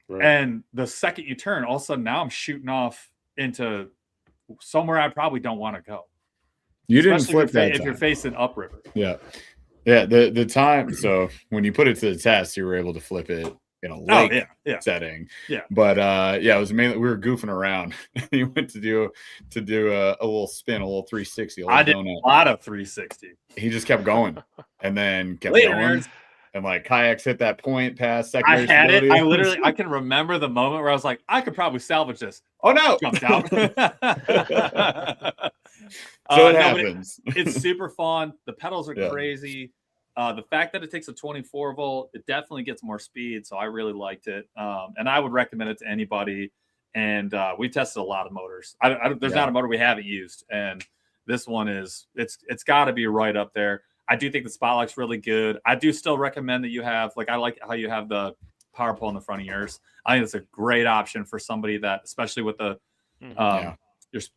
[SPEAKER 3] Right. And the second you turn, all of a sudden now I'm shooting off into somewhere I probably don't want to go.
[SPEAKER 1] You didn't flip that
[SPEAKER 3] if you're facing upriver.
[SPEAKER 1] Yeah. The time. So when you put it to the test, you were able to flip it in a lake setting.
[SPEAKER 3] Yeah.
[SPEAKER 1] But it was mainly we were goofing around. He went to do a little spin, a little 360.
[SPEAKER 3] I did a lot of 360.
[SPEAKER 1] He just kept going and then kept going. And like kayaks hit that point past secondary.
[SPEAKER 3] I had it. I can remember the moment where I was like, I could probably salvage this.
[SPEAKER 1] Oh no!
[SPEAKER 3] Jumped out.
[SPEAKER 1] So it happens.
[SPEAKER 3] It's super fun. The pedals are crazy. The fact that it takes a 24 volt, it definitely gets more speed. So I really liked it. And I would recommend it to anybody. And we tested a lot of motors. There's not a motor we haven't used. And this one it's got to be right up there. I do think the Spotlight's really good. I do still recommend that you have, I like how you have the power pole in the front of yours. I think it's a great option for somebody that, especially with the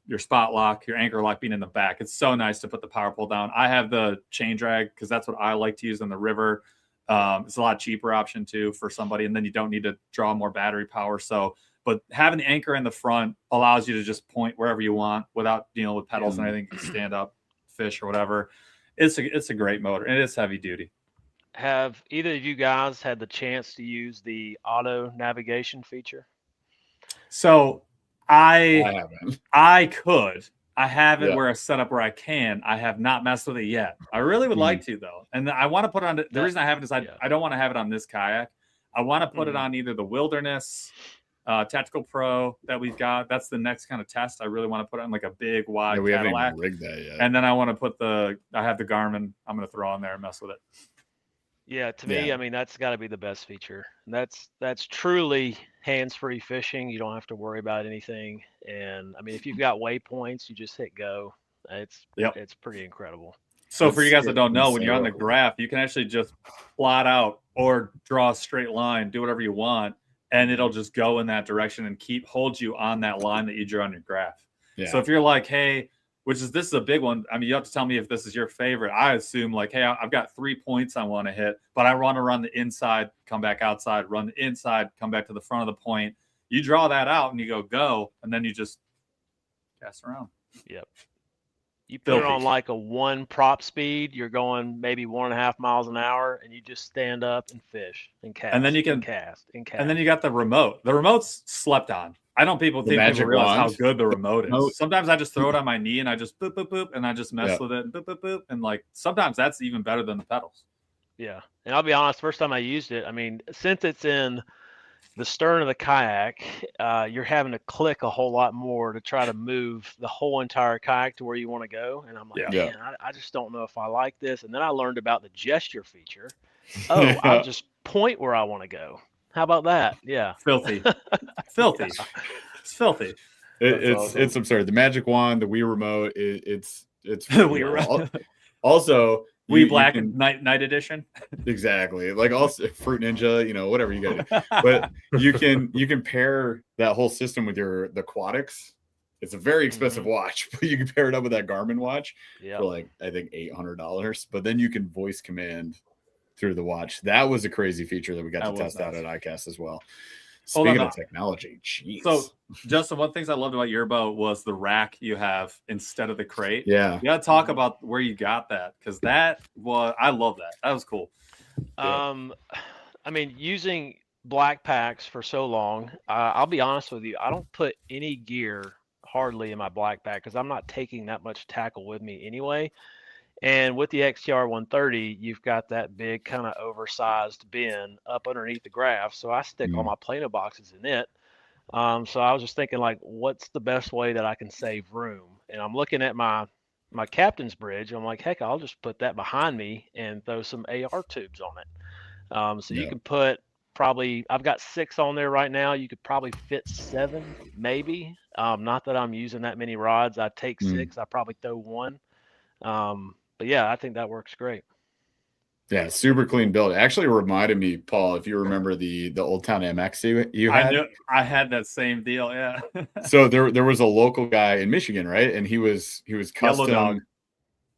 [SPEAKER 3] your spot lock, your anchor lock being in the back. It's so nice to put the power pole down. I have the chain drag because that's what I like to use in the river. It's a lot cheaper option too for somebody, and then you don't need to draw more battery power. So, but having the anchor in the front allows you to just point wherever you want without dealing with pedals and anything. You can stand up, fish or whatever. It's a great motor, and it's heavy duty.
[SPEAKER 4] Have either of you guys had the chance to use the auto navigation feature?
[SPEAKER 3] So I could. I have it where I set up where I can. I have not messed with it yet. I really would like to though, and I want to put it on. The reason I have it is I don't want to have it on this kayak. I want to put it on either the Wilderness, Tactical Pro that we've got. That's the next kind of test. I really want to put it on like a big wide
[SPEAKER 1] we
[SPEAKER 3] Cadillac.
[SPEAKER 1] haven't even rigged that yet.
[SPEAKER 3] And then I want to put I have the Garmin. I'm going to throw on there and mess with it.
[SPEAKER 4] Yeah, to me, I mean, that's got to be the best feature. And that's truly hands-free fishing. You don't have to worry about anything. And I mean, if you've got waypoints, you just hit go. It's pretty incredible.
[SPEAKER 3] So for you guys that don't know, when you're on the graph, you can actually just plot out or draw a straight line, do whatever you want, and it'll just go in that direction and hold you on that line that you drew on your graph. Yeah. So if you're like, hey, this is a big one. I mean, you have to tell me if this is your favorite. I assume like, hey, I've got 3 points I want to hit, but I want to run the inside, come back outside, run the inside, come back to the front of the point. You draw that out and you go, and then you just cast around.
[SPEAKER 4] Yep. You put it on like a 1 prop speed, you're going maybe 1.5 miles an hour, and you just stand up and fish and cast.
[SPEAKER 3] And then you can
[SPEAKER 4] cast.
[SPEAKER 3] And then you got the remote. The remote's slept on. I don't think people realize how good the remote is. Sometimes I just throw it on my knee and I just boop, boop, boop, and I just mess with it and boop, boop, boop. And like sometimes that's even better than the pedals.
[SPEAKER 4] Yeah. And I'll be honest, first time I used it, I mean, since it's in the stern of the kayak, you're having to click a whole lot more to try to move the whole entire kayak to where you want to go. And I'm like, man, I just don't know if I like this. And then I learned about the gesture feature. Oh, I'll just point where I want to go. How about that? Yeah.
[SPEAKER 3] Filthy. It's filthy.
[SPEAKER 1] It's absurd. The Magic Wand, the Wii Remote, it's
[SPEAKER 3] Wii Remote.
[SPEAKER 1] Also,
[SPEAKER 3] Wii Black Night Edition.
[SPEAKER 1] Exactly. Like also Fruit Ninja, whatever you got to do. But you can pair that whole system with the Aquatics. It's a very expensive watch, but you can pair it up with that Garmin watch for like I think $800. But then you can voice command through the watch. That was a crazy feature that we got to test out at ICAST as well. Speaking of technology, jeez.
[SPEAKER 3] So, Justin, one of the things I loved about your boat was the rack you have instead of the crate.
[SPEAKER 1] Yeah.
[SPEAKER 3] You got to talk about where you got that because I love that. That was cool.
[SPEAKER 4] I mean, using black packs for so long, I'll be honest with you, I don't put any gear hardly in my black pack because I'm not taking that much tackle with me anyway. And with the XTR 130, you've got that big kind of oversized bin up underneath the graph. So I stick all my Plano boxes in it. So I was just thinking like, what's the best way that I can save room? And I'm looking at my captain's bridge. I'm like, heck, I'll just put that behind me and throw some AR tubes on it. So you can put I've got 6 on there right now. You could probably fit 7, maybe. Not that I'm using that many rods. I take 6. I probably throw 1. But yeah, I think that works great.
[SPEAKER 1] Yeah, super clean build. It actually reminded me, Paul, if you remember the Old Town MX you had.
[SPEAKER 3] I had that same deal. Yeah.
[SPEAKER 1] So there was a local guy in Michigan, right? And he was custom.
[SPEAKER 3] Yellow Dog.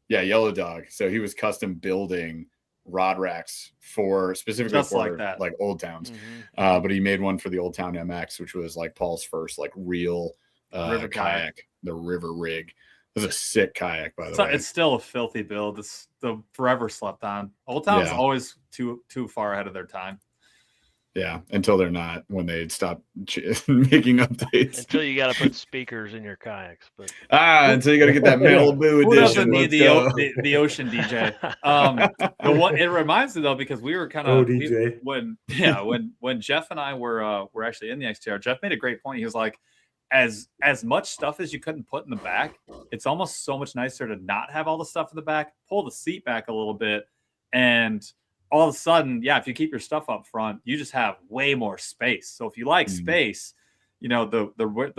[SPEAKER 1] Yeah, Yellow Dog. So he was custom building rod racks specifically
[SPEAKER 3] Just
[SPEAKER 1] for
[SPEAKER 3] like that.
[SPEAKER 1] like Old Towns.
[SPEAKER 4] Mm-hmm.
[SPEAKER 1] But he made one for the Old Town MX, which was like Paul's first like real
[SPEAKER 3] River
[SPEAKER 1] kayak, the River Rig. It was a sick kayak, by the way.
[SPEAKER 3] It's still a filthy build. It's the forever slept on. Old Town's always too far ahead of their time.
[SPEAKER 1] Yeah, until they're not, when they stop making updates.
[SPEAKER 4] Until you got to put speakers in your kayaks, but
[SPEAKER 1] until you got to get that Malibu edition.
[SPEAKER 3] Who doesn't need the Ocean DJ? It reminds me though, because we were kind of when Jeff and I were actually in the XTR. Jeff made a great point. He was like, as much stuff as you couldn't put in the back, it's almost so much nicer to not have all the stuff in the back. Pull the seat back a little bit, and all of a sudden, if you keep your stuff up front, you just have way more space. So if you like space, the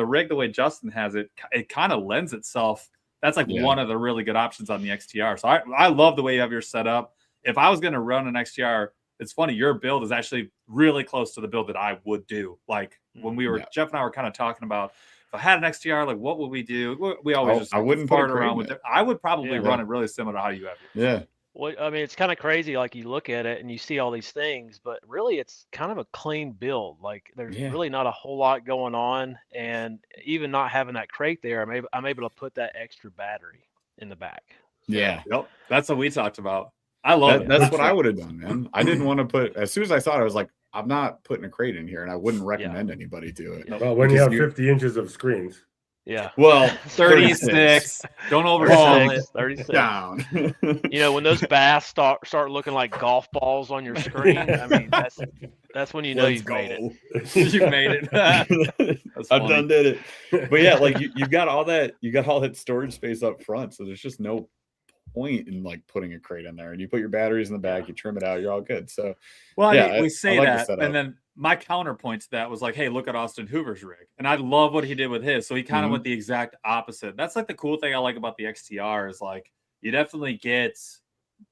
[SPEAKER 3] rig, the way Justin has it, it kind of lends itself. That's like one of the really good options on the XTR. So I love the way you have your setup. If I was going to run an XTR, it's funny, your build is actually really close to the build that I would do. Like when we were, Jeff and I were kind of talking about, if I had an XTR, like what would we do? We always
[SPEAKER 1] I wouldn't
[SPEAKER 3] fart around with it. I would probably run it really similar to how you have it.
[SPEAKER 1] Yeah.
[SPEAKER 4] Well, I mean, it's kind of crazy. Like you look at it and you see all these things, but really it's kind of a clean build. Like there's really not a whole lot going on. And even not having that crate there, I'm able to put that extra battery in the back.
[SPEAKER 1] So,
[SPEAKER 3] Yep. That's what we talked about. I love it.
[SPEAKER 1] That's what I would have done, man. I didn't want to put, as soon as I saw it, I was like, I'm not putting a crate in here, and I wouldn't recommend anybody do it.
[SPEAKER 2] Well, when you have 50 inches of screens.
[SPEAKER 4] Yeah.
[SPEAKER 1] Well,
[SPEAKER 3] 36. Don't oversell it.
[SPEAKER 4] 36.
[SPEAKER 1] Down.
[SPEAKER 4] When those bass start looking like golf balls on your screen, I mean, that's when you know you've made it.
[SPEAKER 3] You've made it.
[SPEAKER 1] I've done did it. But yeah, like you've got all that storage space up front, so there's just no point in like putting a crate in there, and you put your batteries in the back, you trim it out, you're all good. So
[SPEAKER 3] we say that, and then my counterpoint to that was like, hey, look at Austin Hoover's rig, and I love what he did with his. So he kind of went the exact opposite. That's like the cool thing I like about the XTR is like you definitely get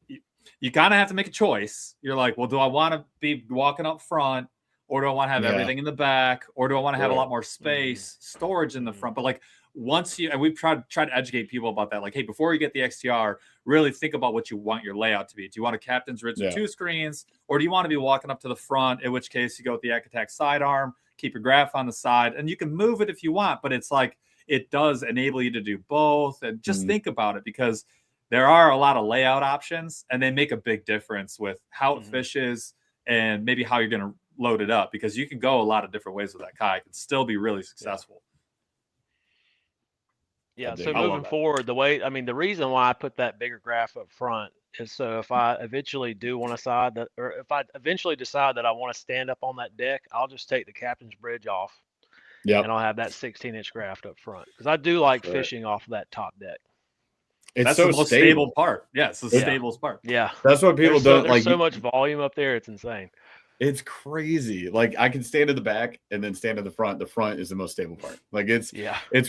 [SPEAKER 3] you kind of have to make a choice. You're like, well, do I want to be walking up front, or do I want to have everything in the back, or do I want to have a lot more space, storage in the front? But like once and we've tried to educate people about that. Like, hey, before you get the XTR, really think about what you want your layout to be. Do you want a captain's ridge with 2 screens, or do you want to be walking up to the front? In which case, you go with the YakOff sidearm, keep your graph on the side, and you can move it if you want. But it's like it does enable you to do both. And just think about it, because there are a lot of layout options, and they make a big difference with how it fishes and maybe how you're going to load it up, because you can go a lot of different ways with that kayak and still be really successful.
[SPEAKER 4] Yeah, so moving forward, the reason why I put that bigger graph up front is so if I eventually do want to decide that I want to stand up on that deck, I'll just take the captain's bridge off. And I'll have that 16-inch graph up front, because I do like fishing off of that top deck.
[SPEAKER 3] That's the most stable part. Yeah, it's the stablest part.
[SPEAKER 4] Yeah,
[SPEAKER 1] that's what people don't like.
[SPEAKER 4] There's so much volume up there, it's insane.
[SPEAKER 1] It's crazy. Like I can stand at the back and then stand at the front. The front is the most stable part. Like it's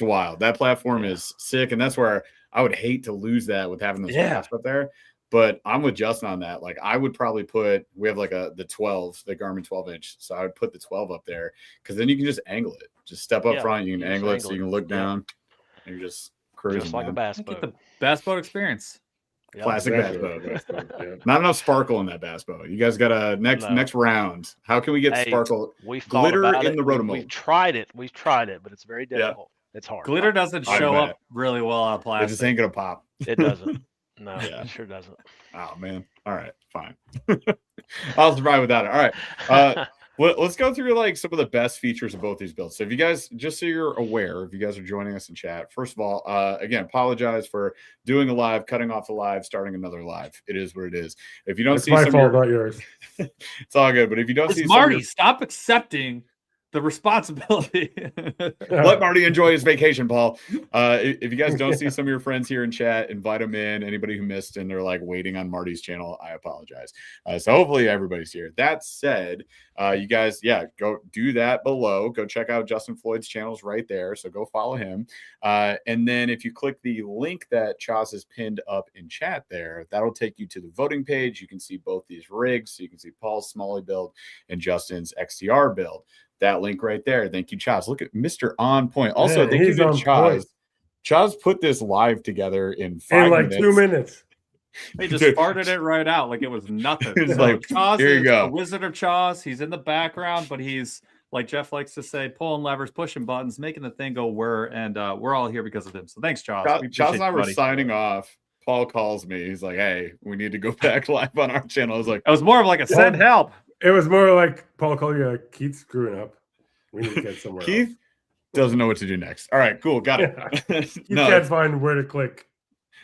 [SPEAKER 1] wild. That platform is sick, and that's where I would hate to lose that with having those graphs up there. But I'm with Justin on that. Like I would probably we have like the 12, the Garmin 12-inch. So I would put the 12 up there, because then you can just angle it. Just step up front. You can angle it, so you can look down. And you're just cruising.
[SPEAKER 4] Just like a bass boat.
[SPEAKER 3] Get the bass boat experience.
[SPEAKER 1] Classic bass boat. Not enough sparkle in that bass boat. You guys got a next round. How can we get sparkle? Glitter in the rotomobile.
[SPEAKER 4] We've tried it, but it's very difficult. It's hard.
[SPEAKER 3] Glitter doesn't show up really well on plastic.
[SPEAKER 1] It just ain't gonna pop.
[SPEAKER 4] It doesn't. No, it sure doesn't.
[SPEAKER 1] Oh man. All right, fine. I'll survive without it. All right. Let's go through like some of the best features of both these builds. So if you guys, just so you're aware, if you guys are joining us in chat, first of all, again, apologize for doing a live, cutting off the live, starting another live. It is what it is. If you don't see
[SPEAKER 2] my fault, not yours.
[SPEAKER 1] It's all good. But if you don't see
[SPEAKER 3] Marty, stop accepting the responsibility.
[SPEAKER 1] Let Marty enjoy his vacation, Paul. If you guys don't see some of your friends here in chat, invite them in. Anybody who missed and they're like waiting on Marty's channel, I apologize. So hopefully everybody's here. That said, you guys, go do that below. Go check out Justin Floyd's channels right there. So go follow him. And then if you click the link that Chaz has pinned up in chat there, that'll take you to the voting page. You can see both these rigs. So you can see Paul's Smalley build and Justin's XTR build. That link right there. Thank you, Chaz. Look at Mr. On Point. Also, thank you to Chaz. Chaz put this live together in 5 minutes.
[SPEAKER 2] 2 minutes.
[SPEAKER 3] He just farted it right out like it was nothing.
[SPEAKER 1] It's
[SPEAKER 3] So
[SPEAKER 1] like,
[SPEAKER 3] Chaz
[SPEAKER 1] here you
[SPEAKER 3] is
[SPEAKER 1] go.
[SPEAKER 3] the Wizard of Chaz. He's in the background, but he's, like Jeff likes to say, pulling levers, pushing buttons, making the thing go whir, and we're all here because of him. So thanks, Chaz.
[SPEAKER 1] Chaz and I were signing off. Paul calls me. He's like, hey, we need to go back live on our channel. I was like,
[SPEAKER 3] it was more of like a send help.
[SPEAKER 2] It was more like Paul called you like, Keith's screwing up. We need to get somewhere
[SPEAKER 1] Keith
[SPEAKER 2] else.
[SPEAKER 1] doesn't know what to do next. All right, cool. Got it.
[SPEAKER 2] You can't find where to click.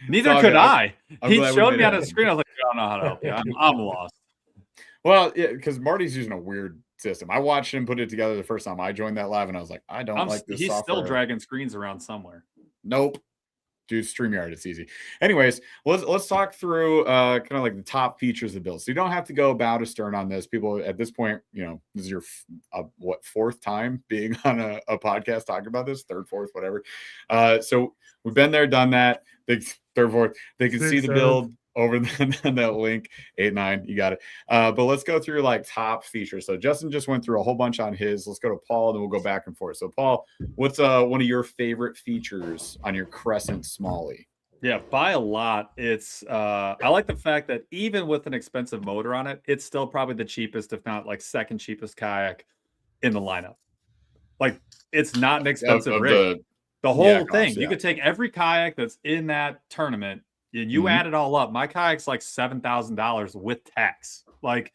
[SPEAKER 3] Neither could I.
[SPEAKER 1] I'm
[SPEAKER 3] He
[SPEAKER 1] glad we
[SPEAKER 3] showed
[SPEAKER 1] made
[SPEAKER 3] me
[SPEAKER 1] it
[SPEAKER 3] on the
[SPEAKER 1] happen.
[SPEAKER 3] screen. I was like, I don't know how to help you. I'm lost.
[SPEAKER 1] Well, yeah, because Marty's using a weird system. I watched him put it together the first time I joined that live, and I was like, I don't like this
[SPEAKER 3] He's
[SPEAKER 1] software.
[SPEAKER 3] still dragging screens around somewhere.
[SPEAKER 1] Nope. Dude, StreamYard, it's easy. Anyways, let's talk through kind of like the top features of the build. So you don't have to go bow to stern on this. People at this point, this is your fourth time being on a podcast talking about this, third, fourth, whatever. So we've been there, done that. Third, fourth. They can see the build over that link 8-9. You got it. But let's go through like top features. So Justin just went through a whole bunch on his. Let's go to Paul, and then we'll go back and forth. So Paul, what's one of your favorite features on your Crescent Smalley?
[SPEAKER 3] Yeah, by a lot. It's I like the fact that even with an expensive motor on it, it's still probably the cheapest, if not like second cheapest kayak in the lineup. Like, it's not an expensive rig. The whole thing. You could take every kayak that's in that tournament and you add it all up. My kayak's like $7,000 with tax. Like,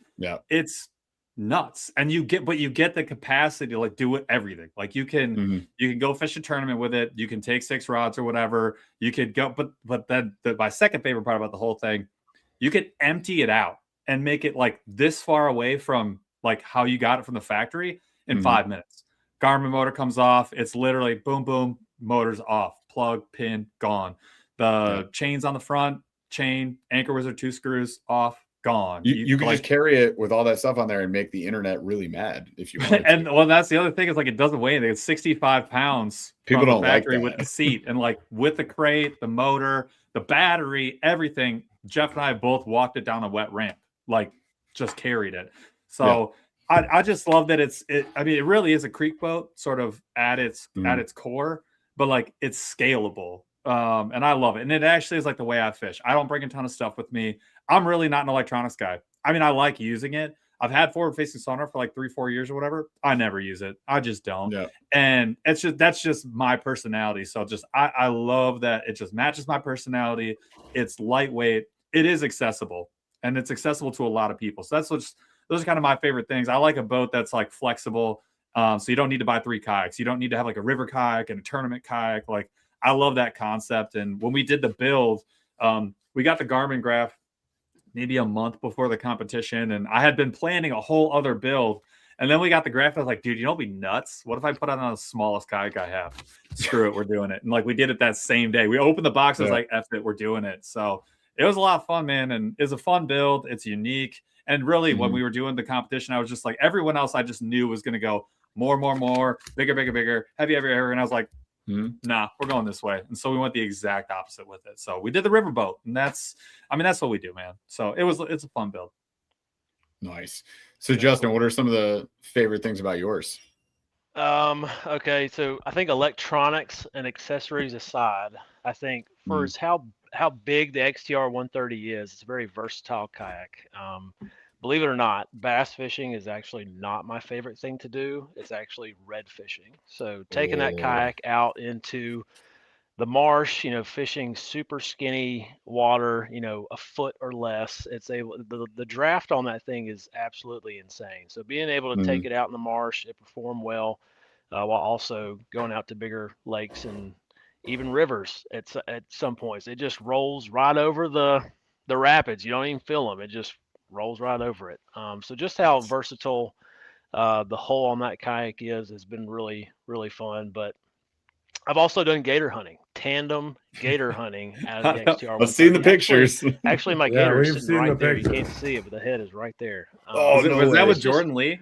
[SPEAKER 3] it's nuts. And you get the capacity to like do everything. Like, you can go fish a tournament with it. You can take 6 rods or whatever. You could go, but then my second favorite part about the whole thing, you could empty it out and make it like this far away from like how you got it from the factory in 5 minutes. Garmin motor comes off. It's literally boom, boom, motor's off. Plug, pin, gone. The chains on the front, chain, anchor wizard, 2 screws, off, gone.
[SPEAKER 1] You can just carry it with all that stuff on there and make the internet really mad if you want.
[SPEAKER 3] And well, that's the other thing is like it doesn't weigh anything. It's 65 pounds.
[SPEAKER 1] People don't like that.
[SPEAKER 3] With the seat and like with the crate, the motor, the battery, everything. Jeff and I both walked it down a wet ramp, like just carried it. So I just love that I mean, it really is a creek boat sort of at its core, but like it's scalable. And I love it. And it actually is like the way I fish. I don't bring a ton of stuff with me. I'm really not an electronics guy. I mean, I like using it. I've had forward facing sonar for like 3-4 years or whatever. I never use it. I just don't. Yeah. And that's just my personality. So I love that it just matches my personality. It's lightweight. It is accessible, and it's accessible to a lot of people. So those are kind of my favorite things. I like a boat that's like flexible. So you don't need to buy 3 kayaks. You don't need to have like a river kayak and a tournament kayak. Like, I love that concept. And when we did the build, we got the Garmin graph maybe a month before the competition. And I had been planning a whole other build. And then we got the graph. I was like, dude, you know what'd be nuts? What if I put it on the smallest kayak I have? Screw it, we're doing it. And like we did it that same day. We opened the box. I was like, F it, we're doing it. So it was a lot of fun, man. And it's a fun build. It's unique. And really, when we were doing the competition, I was just like, everyone else I just knew was going to go more, bigger, heavier. And I was like, nah, we're going this way. And so we went the exact opposite with it. So we did the riverboat, and that's what we do, man. So it's a fun build.
[SPEAKER 1] Nice. So Justin, what are some of the favorite things about yours?
[SPEAKER 4] Okay, so I think electronics and accessories aside, I think first how big the XTR 130 is. It's a very versatile kayak. Believe it or not, bass fishing is actually not my favorite thing to do. It's actually red fishing. So taking that kayak out into the marsh, fishing super skinny water, a foot or less, the draft on that thing is absolutely insane. So being able to take it out in the marsh, it performed well, while also going out to bigger lakes and even rivers at some points. It just rolls right over the rapids. You don't even feel them. It just rolls right over it. So just how versatile the hull on that kayak has been really, really fun. But I've also done gator hunting, tandem gator hunting out of the XTR.
[SPEAKER 1] I've seen the
[SPEAKER 4] 130.
[SPEAKER 1] pictures.
[SPEAKER 4] Actually, my
[SPEAKER 2] Yeah,
[SPEAKER 4] gator is
[SPEAKER 2] we've
[SPEAKER 4] sitting
[SPEAKER 2] seen
[SPEAKER 4] right
[SPEAKER 2] the
[SPEAKER 4] there. You can't
[SPEAKER 2] pictures.
[SPEAKER 4] see it, but the head is right there.
[SPEAKER 1] Oh,
[SPEAKER 3] Was,
[SPEAKER 1] no
[SPEAKER 3] was that
[SPEAKER 1] way.
[SPEAKER 3] with
[SPEAKER 4] It's just-
[SPEAKER 3] Jordan Lee?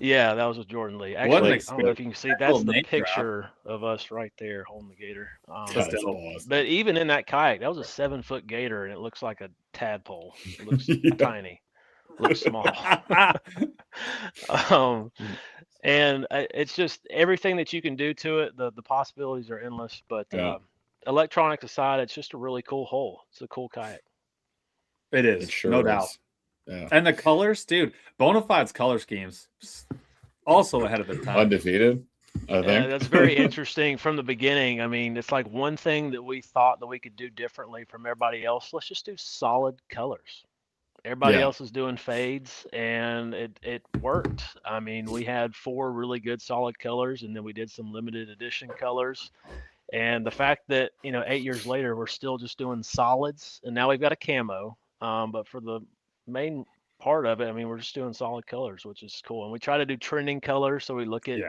[SPEAKER 4] Yeah, that was with Jordan Lee.
[SPEAKER 3] What an
[SPEAKER 4] Actually, I don't know
[SPEAKER 3] experience.
[SPEAKER 4] if you can see.
[SPEAKER 3] Cool
[SPEAKER 4] That's the
[SPEAKER 3] name drop.
[SPEAKER 4] picture of us right there holding the gator.
[SPEAKER 1] That's
[SPEAKER 3] dope.
[SPEAKER 1] awesome.
[SPEAKER 4] But even in that kayak, that was a 7-foot gator, and it looks like a tadpole. It looks
[SPEAKER 1] Yeah.
[SPEAKER 4] tiny, looks small. And it's just everything that you can do to it. The possibilities are endless. But
[SPEAKER 1] Yeah.
[SPEAKER 4] electronics aside, it's just a really cool hole. It's a cool kayak.
[SPEAKER 3] It is,
[SPEAKER 1] It sure
[SPEAKER 3] no
[SPEAKER 1] is.
[SPEAKER 3] doubt.
[SPEAKER 1] Yeah.
[SPEAKER 3] And the colors, dude, Bonafide's color schemes also ahead of its time.
[SPEAKER 1] Undefeated, I think.
[SPEAKER 4] That's very interesting from the beginning. I mean, it's like one thing that we thought that we could do differently from everybody else. Let's just do solid colors. Everybody
[SPEAKER 1] Yeah.
[SPEAKER 4] else is doing fades, and it worked. I mean, we had 4 really good solid colors, and then we did some limited edition colors. And the fact that 8 years later we're still just doing solids, and now we've got a camo. But for the main part of it, I mean, we're just doing solid colors, which is cool. And we try to do trending colors, so we look at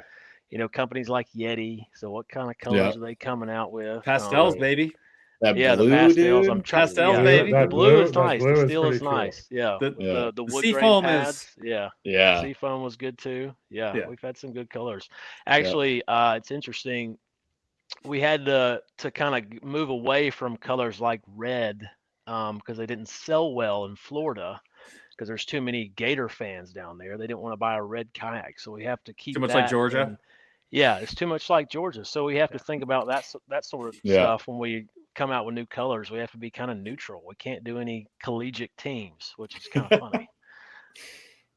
[SPEAKER 4] companies like Yeti. So what kind of colors are they coming out with?
[SPEAKER 3] Pastels, baby.
[SPEAKER 1] That
[SPEAKER 4] Yeah,
[SPEAKER 1] blue,
[SPEAKER 4] the pastels.
[SPEAKER 1] dude.
[SPEAKER 4] I'm trying.
[SPEAKER 3] Pastels,
[SPEAKER 4] Yeah,
[SPEAKER 3] baby.
[SPEAKER 4] The blue is
[SPEAKER 2] that
[SPEAKER 4] nice.
[SPEAKER 2] blue
[SPEAKER 4] The
[SPEAKER 2] is
[SPEAKER 4] steel is
[SPEAKER 2] pretty cool.
[SPEAKER 4] nice. Yeah.
[SPEAKER 3] The-
[SPEAKER 4] The
[SPEAKER 3] The
[SPEAKER 4] wood
[SPEAKER 3] sea
[SPEAKER 4] grain
[SPEAKER 3] foam
[SPEAKER 4] pads.
[SPEAKER 3] is-
[SPEAKER 4] Yeah.
[SPEAKER 1] Yeah.
[SPEAKER 4] Seafoam was good too. Yeah,
[SPEAKER 3] Yeah.
[SPEAKER 4] we've had some good colors. Actually, it's interesting. We had to kind of move away from colors like red because they didn't sell well in Florida because there's too many gator fans down there. They didn't want to buy a red kayak, so we have to keep
[SPEAKER 3] Too much like
[SPEAKER 4] that
[SPEAKER 3] Georgia?
[SPEAKER 4] in- yeah, it's too much like Georgia. So we have to think about that sort of
[SPEAKER 1] Yeah.
[SPEAKER 4] stuff when we come out with new colors. We have to be kind of neutral. We can't do any collegiate teams, which is kind of funny.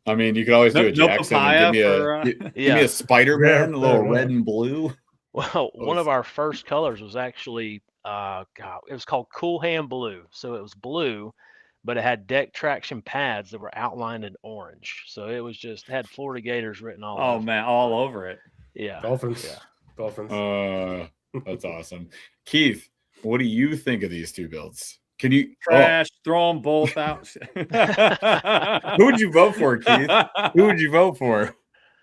[SPEAKER 1] I mean, you could always do
[SPEAKER 3] No-
[SPEAKER 1] a
[SPEAKER 3] no
[SPEAKER 1] Jackson
[SPEAKER 3] papaya
[SPEAKER 1] and give me
[SPEAKER 3] for,
[SPEAKER 1] a give
[SPEAKER 4] Yeah.
[SPEAKER 1] me a Spider-Man,
[SPEAKER 2] Yeah,
[SPEAKER 1] a little
[SPEAKER 2] fair
[SPEAKER 1] red
[SPEAKER 2] enough.
[SPEAKER 1] and blue.
[SPEAKER 4] Well, one of our first colors was actually, it was called Cool Hand Blue. So it was blue, but it had deck traction pads that were outlined in orange. So it was just had Florida Gators written all
[SPEAKER 3] Oh
[SPEAKER 4] over.
[SPEAKER 3] man, all over it.
[SPEAKER 4] Yeah.
[SPEAKER 2] Dolphins.
[SPEAKER 4] Yeah.
[SPEAKER 2] Dolphins.
[SPEAKER 1] That's awesome. Keith, what do you think of these two builds? Can you
[SPEAKER 3] Trash, throw them both out.
[SPEAKER 1] Who would you vote for, Keith? Who would you vote for?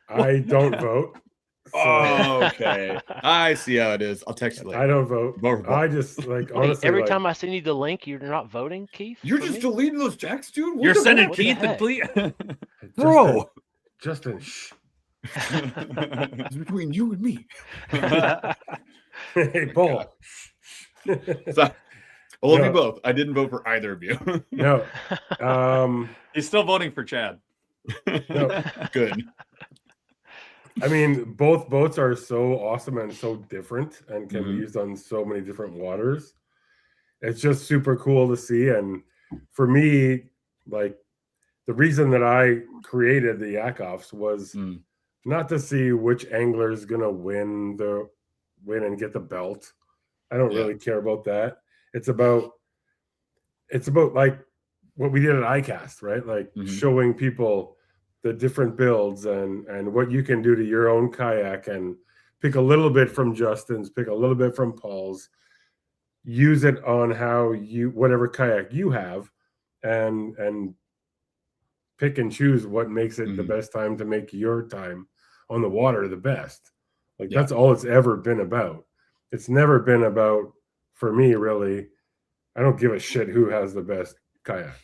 [SPEAKER 2] I don't vote. So
[SPEAKER 1] Oh, okay. I see how it is. I'll text you later.
[SPEAKER 2] I don't vote.
[SPEAKER 1] Vote for
[SPEAKER 2] I
[SPEAKER 1] both.
[SPEAKER 2] just like
[SPEAKER 4] Wait,
[SPEAKER 2] honestly.
[SPEAKER 4] every
[SPEAKER 2] like,
[SPEAKER 4] time I send you the link, you're not voting, Keith?
[SPEAKER 1] You're
[SPEAKER 4] for
[SPEAKER 1] just
[SPEAKER 4] me?
[SPEAKER 1] deleting those jacks, dude. What
[SPEAKER 3] You're
[SPEAKER 1] the
[SPEAKER 3] sending
[SPEAKER 1] heck?
[SPEAKER 4] What the
[SPEAKER 3] Keith and
[SPEAKER 4] heck?
[SPEAKER 3] Cle-
[SPEAKER 1] Bro.
[SPEAKER 2] Justin, shh.
[SPEAKER 1] It's between you and me.
[SPEAKER 2] Hey, Paul.
[SPEAKER 1] So, I love
[SPEAKER 2] No.
[SPEAKER 1] you both. I didn't vote for either of you.
[SPEAKER 2] No.
[SPEAKER 3] He's still voting for Chad.
[SPEAKER 2] No.
[SPEAKER 1] Good.
[SPEAKER 2] I mean, both boats are so awesome and so different and can be
[SPEAKER 1] Mhm.
[SPEAKER 2] used on so many different waters. It's just super cool to see. And for me, like the reason that I created the Yakoffs was
[SPEAKER 1] Mm.
[SPEAKER 2] not to see which angler is gonna win and get the belt. I don't
[SPEAKER 1] Yeah.
[SPEAKER 2] really care about that. It's about like what we did at ICAST, right? Like
[SPEAKER 1] Mhm.
[SPEAKER 2] showing people the different builds and what you can do to your own kayak and pick a little bit from Justin's, pick a little bit from Paul's, use it on whatever kayak you have and pick and choose what makes it the
[SPEAKER 1] Mhm.
[SPEAKER 2] best time to make your time on the water the best. Like
[SPEAKER 1] Yeah.
[SPEAKER 2] that's all it's ever been about. It's never been about, for me, really. I don't give a shit who has the best kayak.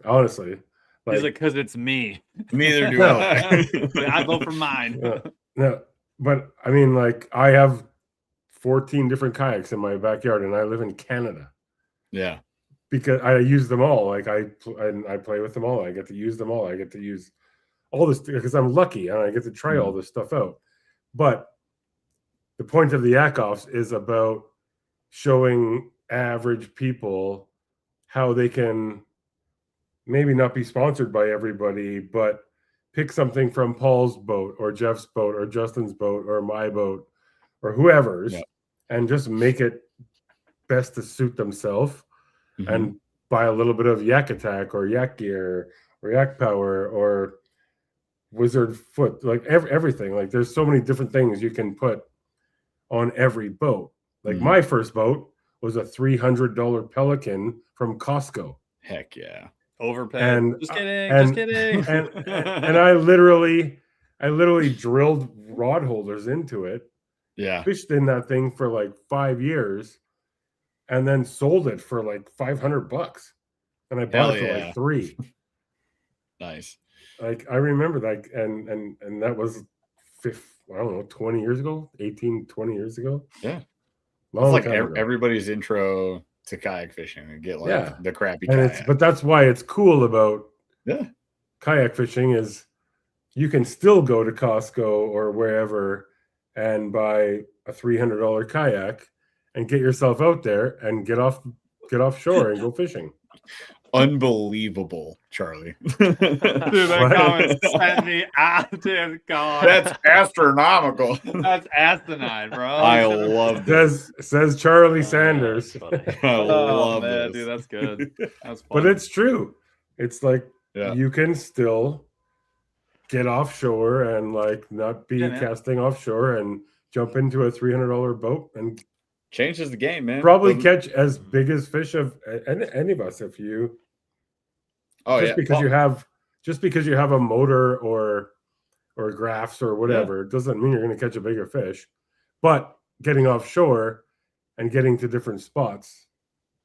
[SPEAKER 2] Honestly.
[SPEAKER 3] He's like, because it's me.
[SPEAKER 1] Neither do
[SPEAKER 2] No.
[SPEAKER 1] I.
[SPEAKER 3] I vote for mine.
[SPEAKER 2] No, but I mean, like, I have 14 different kayaks in my backyard, and I live in Canada
[SPEAKER 1] Yeah.
[SPEAKER 2] because I use them all. Like, I play with them all. I get to use them all. I get to use all this because I'm lucky and I get to try all this stuff out. But the point of the Yakoffs is about showing average people how they can maybe not be sponsored by everybody, but pick something from Paul's boat or Jeff's boat or Justin's boat or my boat or whoever's
[SPEAKER 1] Yeah.
[SPEAKER 2] and just make it best to suit themselves
[SPEAKER 1] Mhm.
[SPEAKER 2] and buy a little bit of Yak Attack or Yak Gear or Yak Power or Wizard Foot, like everything. Like there's so many different things you can put on every boat. Like
[SPEAKER 1] Mhm.
[SPEAKER 2] my first boat was a $300 Pelican from Costco.
[SPEAKER 1] Heck yeah.
[SPEAKER 3] Overpaid.
[SPEAKER 2] And
[SPEAKER 3] Just kidding.
[SPEAKER 2] and-
[SPEAKER 3] just kidding.
[SPEAKER 2] and I literally drilled rod holders into it,
[SPEAKER 1] Yeah.
[SPEAKER 2] fished in that thing for like 5 years, and then sold it for like $500. And I bought
[SPEAKER 1] Hell
[SPEAKER 2] it for
[SPEAKER 1] yeah.
[SPEAKER 2] like 3.
[SPEAKER 1] Nice.
[SPEAKER 2] Like I remember that, and that was I don't know, 20 years ago, 18, 20 years ago.
[SPEAKER 1] Yeah. It's
[SPEAKER 2] Long
[SPEAKER 1] like
[SPEAKER 2] time ago.
[SPEAKER 1] everybody's intro to kayak fishing and get like
[SPEAKER 2] Yeah.
[SPEAKER 1] the crappy
[SPEAKER 2] And
[SPEAKER 1] kayak.
[SPEAKER 2] but that's why it's cool about
[SPEAKER 1] Yeah.
[SPEAKER 2] kayak fishing is you can still go to Costco or wherever and buy a $300 kayak and get yourself out there and get off shore and go fishing.
[SPEAKER 1] Unbelievable, Charlie.
[SPEAKER 3] Dude, that
[SPEAKER 2] What?
[SPEAKER 3] comment sent me out. Dude, God.
[SPEAKER 1] That's astronomical.
[SPEAKER 3] That's asinine, bro.
[SPEAKER 1] I love this.
[SPEAKER 2] Says Charlie
[SPEAKER 4] That's
[SPEAKER 2] Sanders.
[SPEAKER 4] funny.
[SPEAKER 1] I
[SPEAKER 3] Oh,
[SPEAKER 1] love
[SPEAKER 3] man,
[SPEAKER 1] this.
[SPEAKER 3] dude, that's good. That's
[SPEAKER 2] But
[SPEAKER 3] funny.
[SPEAKER 2] it's true. It's like
[SPEAKER 1] Yeah.
[SPEAKER 2] you can still get offshore and like not be
[SPEAKER 3] Yeah, man.
[SPEAKER 2] casting offshore and jump into a $300 boat and
[SPEAKER 1] Changes the game, man.
[SPEAKER 2] probably
[SPEAKER 1] Doesn't-
[SPEAKER 2] catch as big as fish of any of us if you
[SPEAKER 1] Oh
[SPEAKER 2] just
[SPEAKER 1] yeah.
[SPEAKER 2] because you have a motor or graphs or whatever doesn't mean you're going to catch a bigger fish. But getting offshore and getting to different spots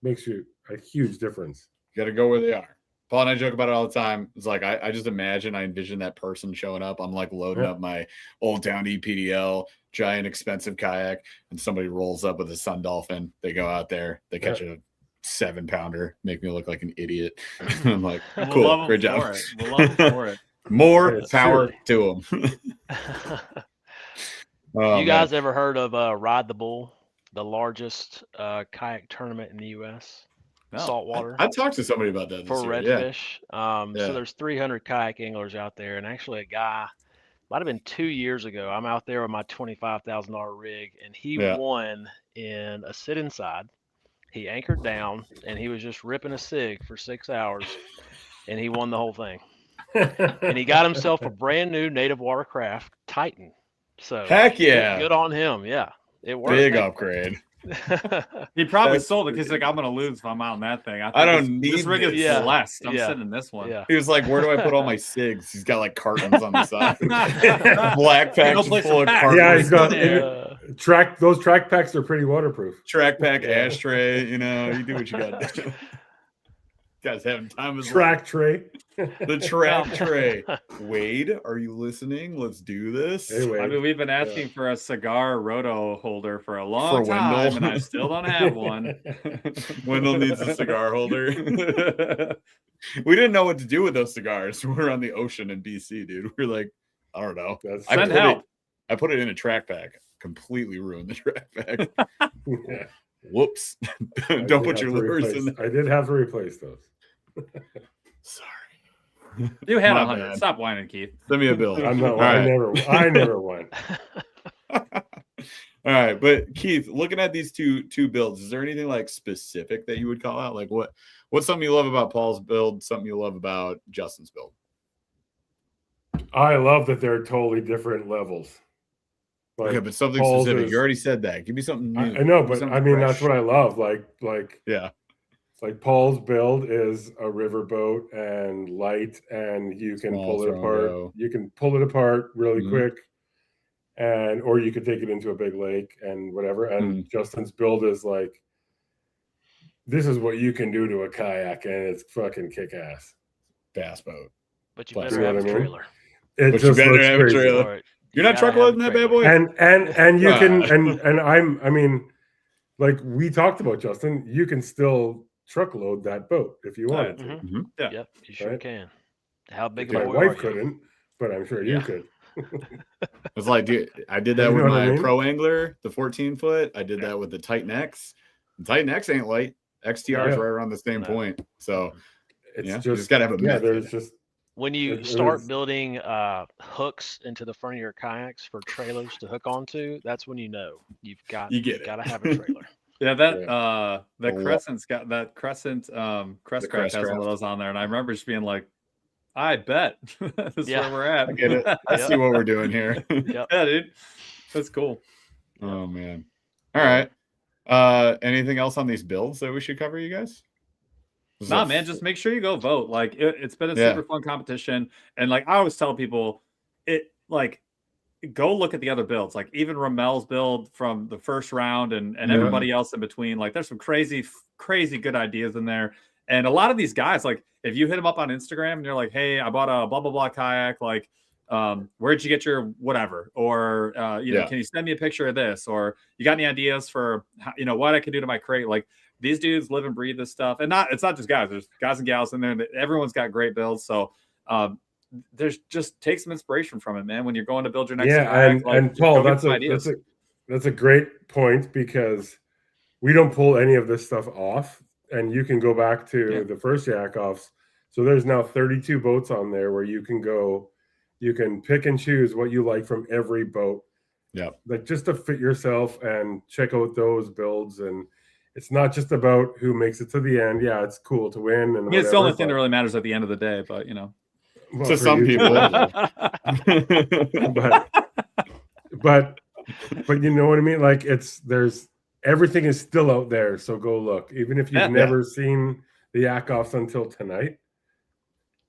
[SPEAKER 2] makes you a huge difference.
[SPEAKER 1] Got to go where they are. Paul and I joke about it all the time. It's like I just envision that person showing up. I'm like loading
[SPEAKER 2] Yeah.
[SPEAKER 1] up my Old Town EPDL, giant expensive kayak, and somebody rolls up with a Sun Dolphin. They go out there, they catch a 7-pounder, make me look like an idiot. I'm like,
[SPEAKER 3] We'll
[SPEAKER 1] cool,
[SPEAKER 3] love 'em
[SPEAKER 1] great
[SPEAKER 3] for
[SPEAKER 1] job.
[SPEAKER 3] it. We'll love 'em for it.
[SPEAKER 1] More
[SPEAKER 2] It's
[SPEAKER 1] power
[SPEAKER 2] true.
[SPEAKER 1] to them. Oh,
[SPEAKER 4] You guys ever heard of Ride the Bull, the largest kayak tournament in the U.S.?
[SPEAKER 3] No.
[SPEAKER 4] Saltwater
[SPEAKER 1] I talked to somebody about that this
[SPEAKER 4] for
[SPEAKER 1] year. Yeah.
[SPEAKER 4] redfish.
[SPEAKER 1] Yeah.
[SPEAKER 4] So there's 300 kayak anglers out there, and actually a guy might have been 2 years ago. I'm out there with my $25,000 rig, and he
[SPEAKER 1] Yeah.
[SPEAKER 4] won in a sit inside. He anchored down, and he was just ripping a cig for 6 hours, and he won the whole thing. And he got himself a brand new native watercraft Titan. So
[SPEAKER 1] Heck yeah.
[SPEAKER 4] good on him. Yeah, it worked.
[SPEAKER 1] Big upgrade.
[SPEAKER 3] He probably
[SPEAKER 1] That's
[SPEAKER 3] sold it because like I'm gonna lose if I'm out in that thing.
[SPEAKER 1] I don't
[SPEAKER 3] think this
[SPEAKER 1] need
[SPEAKER 3] rig is
[SPEAKER 1] this.
[SPEAKER 4] Yeah.
[SPEAKER 3] blessed. I'm
[SPEAKER 4] Yeah.
[SPEAKER 3] sitting in this one.
[SPEAKER 4] Yeah.
[SPEAKER 1] He was like, where do I put all my cigs? He's got like cartons on the side. Black packs
[SPEAKER 3] No place
[SPEAKER 1] full
[SPEAKER 3] to
[SPEAKER 1] of
[SPEAKER 3] pack.
[SPEAKER 1] cartons.
[SPEAKER 2] Yeah, he's got
[SPEAKER 3] Yeah.
[SPEAKER 2] those track packs are pretty waterproof.
[SPEAKER 1] track pack
[SPEAKER 2] Yeah.
[SPEAKER 1] ashtray. You know, you do what you got to do. Guys having time of his
[SPEAKER 2] Track tray.
[SPEAKER 1] life. The track tray. Wade, are you listening? Let's do this.
[SPEAKER 2] Hey, Wade.
[SPEAKER 3] I mean, we've been asking for a cigar roto holder for a long
[SPEAKER 1] For
[SPEAKER 3] time,
[SPEAKER 1] Wendell.
[SPEAKER 3] and I still don't have one.
[SPEAKER 1] Wendell needs a cigar holder. We didn't know what to do with those cigars. We're on the ocean in BC, dude. We're like, I don't know.
[SPEAKER 2] That's
[SPEAKER 1] I
[SPEAKER 3] Send
[SPEAKER 1] put
[SPEAKER 3] help.
[SPEAKER 1] I put it in a track pack. Completely ruined the track pack.
[SPEAKER 2] yeah.
[SPEAKER 1] Whoops.
[SPEAKER 2] I
[SPEAKER 1] Don't
[SPEAKER 2] did
[SPEAKER 1] put
[SPEAKER 2] have
[SPEAKER 1] your
[SPEAKER 2] to
[SPEAKER 1] lures
[SPEAKER 2] replace-
[SPEAKER 1] in there.
[SPEAKER 2] I did have to replace those.
[SPEAKER 1] Sorry.
[SPEAKER 3] You had
[SPEAKER 1] My
[SPEAKER 3] 100.
[SPEAKER 1] bad.
[SPEAKER 3] Stop whining, Keith.
[SPEAKER 1] Send me a bill.
[SPEAKER 2] I'm not.
[SPEAKER 1] All
[SPEAKER 2] I
[SPEAKER 1] right.
[SPEAKER 2] never won.
[SPEAKER 1] All right, but Keith, looking at these two builds, is there anything like specific that you would call out? Like what's something you love about Paul's build? Something you love about Justin's build?
[SPEAKER 2] I love that they're totally different levels. Like,
[SPEAKER 1] Okay, but something
[SPEAKER 2] Paul's
[SPEAKER 1] specific.
[SPEAKER 2] is-
[SPEAKER 1] You already said that. Give me something new.
[SPEAKER 2] I know,
[SPEAKER 1] Give me
[SPEAKER 2] but
[SPEAKER 1] something
[SPEAKER 2] I mean
[SPEAKER 1] fresh.
[SPEAKER 2] that's what I love. Like
[SPEAKER 1] Yeah.
[SPEAKER 2] Paul's build is a riverboat and light, and you can
[SPEAKER 1] Small
[SPEAKER 2] pull it
[SPEAKER 1] throw and
[SPEAKER 2] apart.
[SPEAKER 1] go.
[SPEAKER 2] You can pull it apart really
[SPEAKER 1] Mhm.
[SPEAKER 2] quick, and or you could take it into a big lake and whatever. And Justin's build is like, this is what you can do to a kayak, and it's fucking kick ass.
[SPEAKER 1] Bass boat.
[SPEAKER 4] But you
[SPEAKER 1] But
[SPEAKER 4] better
[SPEAKER 2] you know
[SPEAKER 4] have a
[SPEAKER 2] what I mean?
[SPEAKER 4] trailer.
[SPEAKER 2] It
[SPEAKER 1] But you
[SPEAKER 2] just
[SPEAKER 1] better
[SPEAKER 2] looks
[SPEAKER 1] have a
[SPEAKER 2] crazy.
[SPEAKER 1] trailer.
[SPEAKER 4] Or
[SPEAKER 1] You're not
[SPEAKER 4] gotta have
[SPEAKER 1] truckloading
[SPEAKER 4] a
[SPEAKER 1] that bad
[SPEAKER 4] trailer.
[SPEAKER 1] boy?
[SPEAKER 2] And you can
[SPEAKER 1] Ah.
[SPEAKER 2] and I mean, like we talked about, Justin, you can still truckload that boat if you wanted to.
[SPEAKER 4] Mhm.
[SPEAKER 3] Yeah.
[SPEAKER 4] Yep, you sure
[SPEAKER 2] Right.
[SPEAKER 4] can. How big
[SPEAKER 2] My
[SPEAKER 4] a boy
[SPEAKER 2] wife
[SPEAKER 4] are you?
[SPEAKER 2] couldn't, but I'm sure you
[SPEAKER 4] Yeah.
[SPEAKER 2] could.
[SPEAKER 1] It's like, dude, I did that
[SPEAKER 2] You
[SPEAKER 1] with
[SPEAKER 2] know what I
[SPEAKER 1] my
[SPEAKER 2] mean?
[SPEAKER 1] Pro Angler, the 14-foot. I did that with the Titan X. The Titan X ain't light. XTR is
[SPEAKER 2] Yeah.
[SPEAKER 1] right around the same
[SPEAKER 4] No.
[SPEAKER 1] point. So
[SPEAKER 2] It's
[SPEAKER 1] Yeah, you
[SPEAKER 2] just
[SPEAKER 1] just gotta have a
[SPEAKER 2] yeah.
[SPEAKER 1] method.
[SPEAKER 2] There's just
[SPEAKER 4] When you
[SPEAKER 2] It
[SPEAKER 4] start
[SPEAKER 2] is-
[SPEAKER 4] building hooks into the front of your kayaks for trailers to hook onto, that's when you know you've got
[SPEAKER 1] You get it.
[SPEAKER 4] got to have a trailer.
[SPEAKER 3] Yeah, that
[SPEAKER 2] Yeah.
[SPEAKER 3] the
[SPEAKER 1] A lot.
[SPEAKER 3] Crescent's got that Crescent Crest Craft has one
[SPEAKER 1] Crestcraft.
[SPEAKER 3] of those on there, and I remember just being like, I bet this is
[SPEAKER 4] Yeah.
[SPEAKER 3] where we're at.
[SPEAKER 1] I get it. I see what we're doing here.
[SPEAKER 4] Yep.
[SPEAKER 3] Yeah, dude. That's cool.
[SPEAKER 1] Oh man. All right. Anything else on these builds that we should cover, you guys?
[SPEAKER 3] Nah, man, just make sure you go vote. Like it's been a
[SPEAKER 1] Yeah.
[SPEAKER 3] super fun competition, and like I always tell people, go look at the other builds. Like even Ramel's build from the first round, and
[SPEAKER 2] Yeah.
[SPEAKER 3] everybody else in between. Like there's some crazy good ideas in there. And a lot of these guys, like if you hit them up on Instagram and you're like, hey, I bought a blah blah blah kayak, like where'd you get your whatever, or can you send me a picture of this, or you got any ideas for what I can do to my crate? Like these dudes live and breathe this stuff, and it's not just guys. There's guys and gals in there. Everyone's got great builds. So there's just take some inspiration from it, man. When you're going to build your next kayak,
[SPEAKER 2] and Paul, that's a great point, because we don't pull any of this stuff off, and you can go back to the first YakOffs. So there's now 32 boats on there where you can go. You can pick and choose what you like from every boat.
[SPEAKER 1] Yeah,
[SPEAKER 2] like just to fit yourself and check out those builds. And it's not just about who makes it to the end. Yeah, it's cool to win. And
[SPEAKER 3] it's the only thing that really matters at the end of the day. But
[SPEAKER 2] well,
[SPEAKER 1] to some people.
[SPEAKER 2] but you know what I mean? Like everything is still out there. So go look, even if you've never seen the YakOffs until tonight.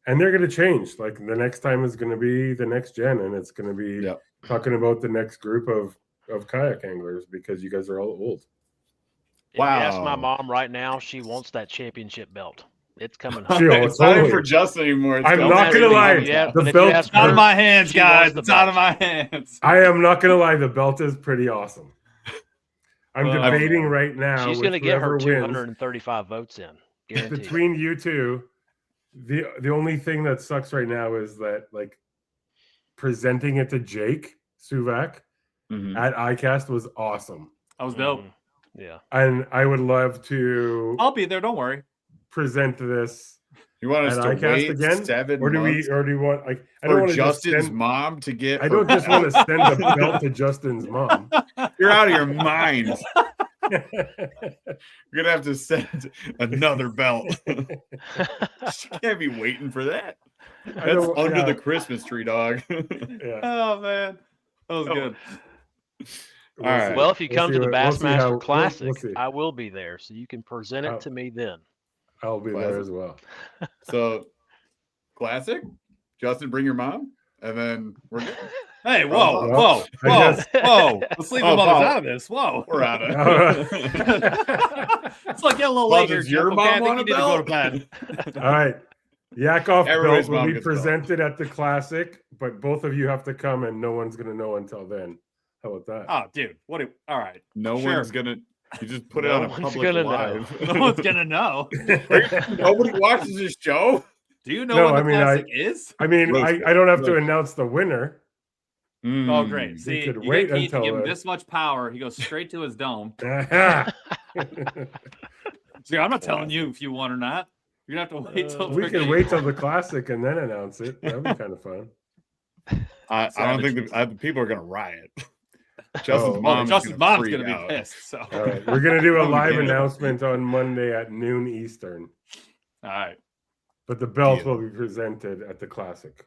[SPEAKER 2] And they're going to change. Like the next time is going to be the next gen, and it's going to be talking about the next group of kayak anglers, because you guys are all old.
[SPEAKER 4] If you ask my mom right now, she wants that championship belt. It's coming home.
[SPEAKER 1] It's not even for Justin anymore.
[SPEAKER 2] I'm not going to lie. The belt's
[SPEAKER 3] out of my hands, guys. It's out of my hands.
[SPEAKER 2] I am not going to lie. The belt is pretty awesome. I'm debating right now.
[SPEAKER 4] She's going to get her 235 votes in. Guaranteed.
[SPEAKER 2] Between you two, the only thing that sucks right now is that, like, presenting it to Jake Suvak at ICAST was awesome.
[SPEAKER 3] That was dope.
[SPEAKER 4] Yeah.
[SPEAKER 2] And I would love to.
[SPEAKER 3] I'll be there. Don't worry.
[SPEAKER 2] Present this.
[SPEAKER 1] You want us to wait
[SPEAKER 2] again?
[SPEAKER 1] 7
[SPEAKER 2] or do
[SPEAKER 1] months?
[SPEAKER 2] Or do you want, like, I
[SPEAKER 1] for
[SPEAKER 2] don't want
[SPEAKER 1] Justin's mom to get?
[SPEAKER 2] I don't just want to send a belt to Justin's mom.
[SPEAKER 1] You're out of your mind. You're gonna have to send another belt. She can't be waiting for that. That's under the Christmas tree, dog.
[SPEAKER 3] Oh man, that was good.
[SPEAKER 1] All right.
[SPEAKER 4] Well, if you come to the Bassmaster Classic, I will be there, so you can present it to me then.
[SPEAKER 2] I'll be there as well.
[SPEAKER 1] So, Classic, Justin, bring your mom, and then we're good.
[SPEAKER 3] Hey, whoa! Let's leave the mothers out of this. Whoa,
[SPEAKER 1] we're out of it.
[SPEAKER 3] It's like a little later.
[SPEAKER 1] Does your mom want a belt?
[SPEAKER 2] All right. YakOff belt will be presented at the Classic, but both of you have to come, and no one's going to know until then. How about that?
[SPEAKER 3] Oh, dude. All right.
[SPEAKER 1] No one's going to. You just put it on a public live.
[SPEAKER 3] No one's going to know.
[SPEAKER 1] Nobody watches this show.
[SPEAKER 3] Do you know what the Classic is?
[SPEAKER 2] I mean, I don't have to announce the winner.
[SPEAKER 3] Oh, great. See,
[SPEAKER 2] you could wait until
[SPEAKER 3] give him this much power. He goes straight to his dome. See, I'm not telling you if you won or not. You're going to have to wait till
[SPEAKER 2] we can wait till the Classic and then announce it. That'd be kind of fun.
[SPEAKER 1] I don't think the people are going to riot. Justin's mom's going to
[SPEAKER 3] be pissed. So.
[SPEAKER 2] All right. We're going to do a live announcement on Monday at noon Eastern.
[SPEAKER 3] All right.
[SPEAKER 2] But the belt will be presented at the Classic.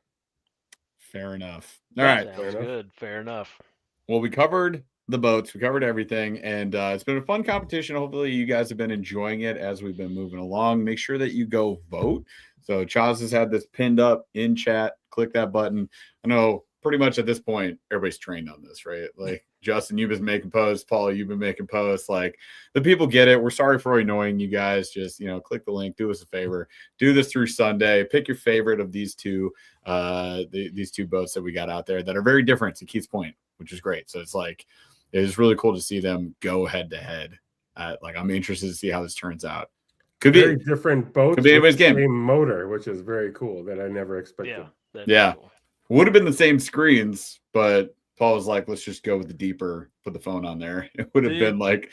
[SPEAKER 1] Fair enough. All right.
[SPEAKER 4] Sounds good. Fair enough.
[SPEAKER 1] Well, we covered the boats. We covered everything. And it's been a fun competition. Hopefully you guys have been enjoying it as we've been moving along. Make sure that you go vote. So Chaz has had this pinned up in chat. Click that button. I know pretty much at this point, everybody's trained on this, right? Like, Justin, you've been making posts. Paul, you've been making posts. Like, the people get it. We're sorry for annoying you guys. Just, click the link. Do us a favor. Do this through Sunday. Pick your favorite of these two boats that we got out there that are very different, to Keith's point, which is great. So it's really cool to see them go head to head. I'm interested to see how this turns out. Could be
[SPEAKER 2] very different boats.
[SPEAKER 1] Could be anybody's game.
[SPEAKER 2] Same motor, which is very cool that I never expected.
[SPEAKER 1] Yeah.
[SPEAKER 4] Cool.
[SPEAKER 1] Would have been the same screens, but Paul was like, let's just go with the deeper, put the phone on there. It would have been like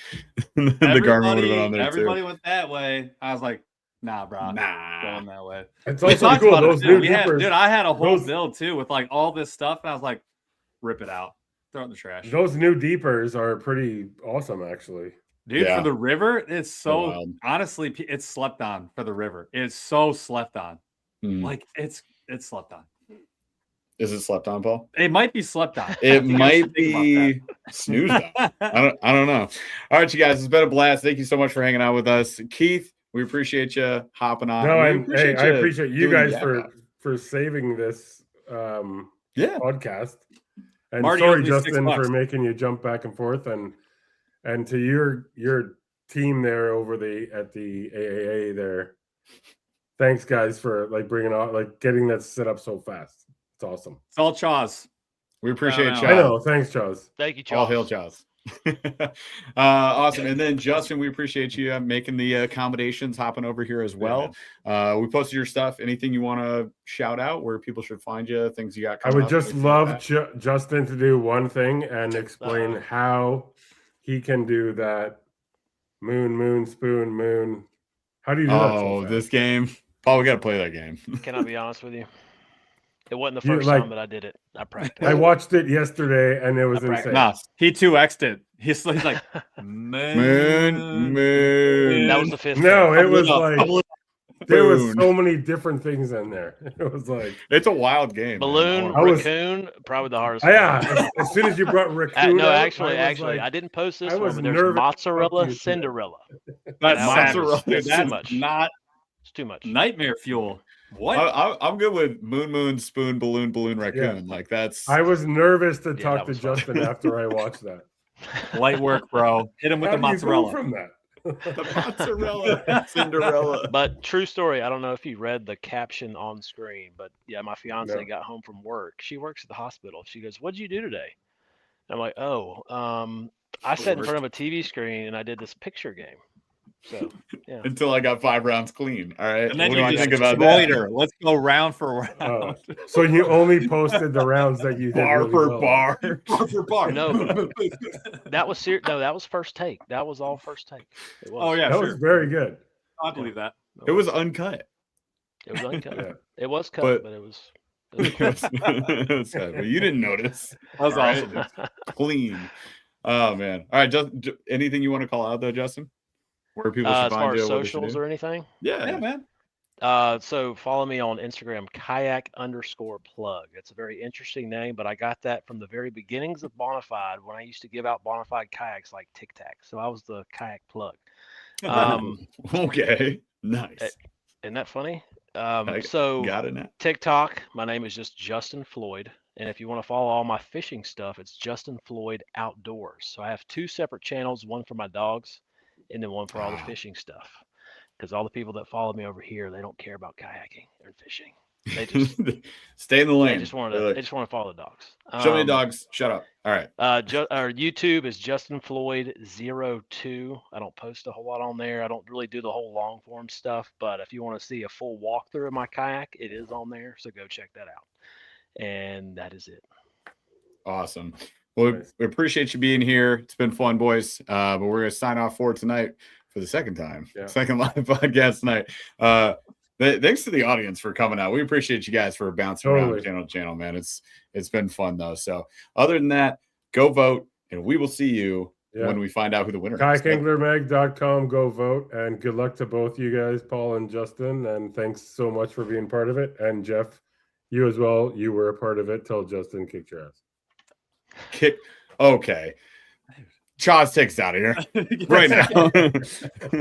[SPEAKER 1] the Garmin would have been on there
[SPEAKER 3] everybody
[SPEAKER 1] too.
[SPEAKER 3] Went that way. I was like, nah, bro.
[SPEAKER 1] Nah.
[SPEAKER 3] Going that way.
[SPEAKER 2] It's also cool. Those new deepers.
[SPEAKER 3] Dude, I had a whole build too with like all this stuff. And I was like, rip it out. Throw it in the trash.
[SPEAKER 2] Those new deepers are pretty awesome, actually.
[SPEAKER 3] Dude, for the river, it's so honestly, it's slept on for the river. It's so slept on. Like it's slept on.
[SPEAKER 1] Is it slept on, Paul?
[SPEAKER 3] It might be slept on.
[SPEAKER 1] It might be snoozed on. I don't know. All right, you guys, it's been a blast. Thank you so much for hanging out with us. Keith, We appreciate you hopping on.
[SPEAKER 2] No,
[SPEAKER 1] We
[SPEAKER 2] and hey, I appreciate you
[SPEAKER 1] doing the
[SPEAKER 2] guys
[SPEAKER 1] Yak Off.
[SPEAKER 2] for saving this
[SPEAKER 1] Yeah.
[SPEAKER 2] podcast. And
[SPEAKER 3] Marty
[SPEAKER 2] sorry,
[SPEAKER 3] owes me
[SPEAKER 2] Justin,
[SPEAKER 3] $6.
[SPEAKER 2] for making you jump back and forth, and to your team there over at the AAA there. Thanks, guys, for bringing on getting that set up so fast. It's awesome.
[SPEAKER 3] It's all Chaws.
[SPEAKER 1] We appreciate
[SPEAKER 3] Shout
[SPEAKER 1] you.
[SPEAKER 3] out.
[SPEAKER 2] I know. Thanks, Charles.
[SPEAKER 4] Thank you,
[SPEAKER 1] All
[SPEAKER 4] Charles.
[SPEAKER 1] hail Jaws. Awesome. And then Justin, we appreciate you making the accommodations, hopping over here as well. We posted your stuff. Anything you want to shout out where people should find you, things you got
[SPEAKER 2] I
[SPEAKER 1] coming
[SPEAKER 2] would
[SPEAKER 1] up,
[SPEAKER 2] just
[SPEAKER 1] anything
[SPEAKER 2] love
[SPEAKER 1] like that?
[SPEAKER 2] Justin to do one thing and explain how he can do that. Moon, spoon, moon. How do you do that? So fast?
[SPEAKER 1] This game. Oh, we got to play that game.
[SPEAKER 4] Can I be honest with you? It wasn't the
[SPEAKER 2] You,
[SPEAKER 4] first time that I did it. I practiced.
[SPEAKER 2] I watched it yesterday and it was
[SPEAKER 4] I practiced.
[SPEAKER 2] insane.
[SPEAKER 3] Nah, he 2x'd it. He's like, moon.
[SPEAKER 4] That was the fifth.
[SPEAKER 2] No,
[SPEAKER 4] one.
[SPEAKER 2] it was there was
[SPEAKER 1] Boon.
[SPEAKER 2] so many different things in there. It was like
[SPEAKER 1] It's a wild game.
[SPEAKER 4] Balloon,
[SPEAKER 1] man.
[SPEAKER 4] raccoon, probably the hardest.
[SPEAKER 2] yeah. As soon as you brought raccoon,
[SPEAKER 4] No,
[SPEAKER 2] out,
[SPEAKER 4] actually,
[SPEAKER 2] I was
[SPEAKER 4] I didn't post this
[SPEAKER 2] I
[SPEAKER 4] one,
[SPEAKER 2] was
[SPEAKER 4] but there's
[SPEAKER 2] nervous
[SPEAKER 4] mozzarella,
[SPEAKER 2] about you today.
[SPEAKER 4] Cinderella.
[SPEAKER 3] That's
[SPEAKER 4] That
[SPEAKER 3] savage.
[SPEAKER 1] was
[SPEAKER 3] Dude,
[SPEAKER 1] too
[SPEAKER 3] that's
[SPEAKER 4] much.
[SPEAKER 3] not
[SPEAKER 4] It's too much.
[SPEAKER 3] nightmare fuel. What?
[SPEAKER 1] I'm good with moon, spoon, balloon, raccoon. Like that's.
[SPEAKER 2] I was nervous to
[SPEAKER 4] Yeah,
[SPEAKER 2] talk
[SPEAKER 4] that
[SPEAKER 2] to
[SPEAKER 4] was fun.
[SPEAKER 2] Justin after I watched that.
[SPEAKER 3] Light work, bro. Hit him with
[SPEAKER 2] How
[SPEAKER 3] the
[SPEAKER 2] do you go
[SPEAKER 3] mozzarella.
[SPEAKER 2] from that?
[SPEAKER 1] The mozzarella, Cinderella.
[SPEAKER 4] But true story, I don't know if you read the caption on screen, but yeah, my fiance
[SPEAKER 2] No.
[SPEAKER 4] got home from work. She works at the hospital. She goes, "What'd you do today?" And I'm like, "Oh, I sat in front of a TV screen and I did this picture game." So yeah,
[SPEAKER 1] Until I got 5 rounds clean. All right.
[SPEAKER 3] And then
[SPEAKER 1] What do
[SPEAKER 3] you
[SPEAKER 1] you
[SPEAKER 3] just
[SPEAKER 1] think about that?
[SPEAKER 3] destroyed her. Let's go round for round.
[SPEAKER 2] So you only posted the rounds that you did
[SPEAKER 1] Bar
[SPEAKER 2] really
[SPEAKER 1] for
[SPEAKER 2] well.
[SPEAKER 1] bar.
[SPEAKER 3] Bar for bar.
[SPEAKER 4] No. that was no, that was first take. That was all first take. It was.
[SPEAKER 3] Oh yeah,
[SPEAKER 2] That
[SPEAKER 3] sure.
[SPEAKER 2] was very good.
[SPEAKER 3] I believe that.
[SPEAKER 1] It was uncut.
[SPEAKER 4] It was uncut.
[SPEAKER 2] Yeah.
[SPEAKER 4] It was cut,
[SPEAKER 1] But-
[SPEAKER 4] but it was.
[SPEAKER 1] It was cut, but you didn't notice.
[SPEAKER 3] That was
[SPEAKER 1] All right.
[SPEAKER 3] awesome.
[SPEAKER 1] Clean. Oh man. All right. Just anything you want to call out though, Justin? Where people should
[SPEAKER 4] As far
[SPEAKER 1] find
[SPEAKER 4] as
[SPEAKER 1] you? what they should
[SPEAKER 4] socials
[SPEAKER 1] do?
[SPEAKER 4] or anything.
[SPEAKER 3] Yeah, man.
[SPEAKER 4] So follow me on Instagram, kayak_plug. It's a very interesting name, but I got that from the very beginnings of Bonafide when I used to give out Bonafide kayaks like Tic Tac. So I was the kayak plug.
[SPEAKER 1] Okay. Nice.
[SPEAKER 4] Isn't that funny?
[SPEAKER 1] I
[SPEAKER 4] So
[SPEAKER 1] got it now.
[SPEAKER 4] TikTok, my name is just Justin Floyd. And if you want to follow all my fishing stuff, it's Justin Floyd Outdoors. So I have 2 separate channels, one for my dogs and then one for all the fishing stuff. Because all the people that follow me over here, they don't care about kayaking or fishing. They just
[SPEAKER 1] Stay in the lane.
[SPEAKER 4] they just want to follow the dogs.
[SPEAKER 1] Show me the dogs. Shut up. All right.
[SPEAKER 4] Our YouTube is Justin Floyd 02. I don't post a whole lot on there. I don't really do the whole long form stuff, but if you want to see a full walkthrough of my kayak, it is on there. So go check that out. And that is it.
[SPEAKER 1] Awesome. Well,
[SPEAKER 2] Nice.
[SPEAKER 1] we appreciate you being here. It's been fun, boys. But we're gonna sign off for tonight for the second time.
[SPEAKER 2] Yeah.
[SPEAKER 1] Second live podcast tonight. Thanks to the audience for coming out. We appreciate you guys for bouncing around channel to channel, man. It's been fun though. So other than that, go vote, and we will see you when we find out who the winner is.
[SPEAKER 2] Kayakanglermag.com, go vote, and good luck to both you guys, Paul and Justin, and thanks so much for being part of it. And Jeff, you as well. You were a part of it till Justin kicked your ass.
[SPEAKER 1] Okay. Chaz takes out of here right now.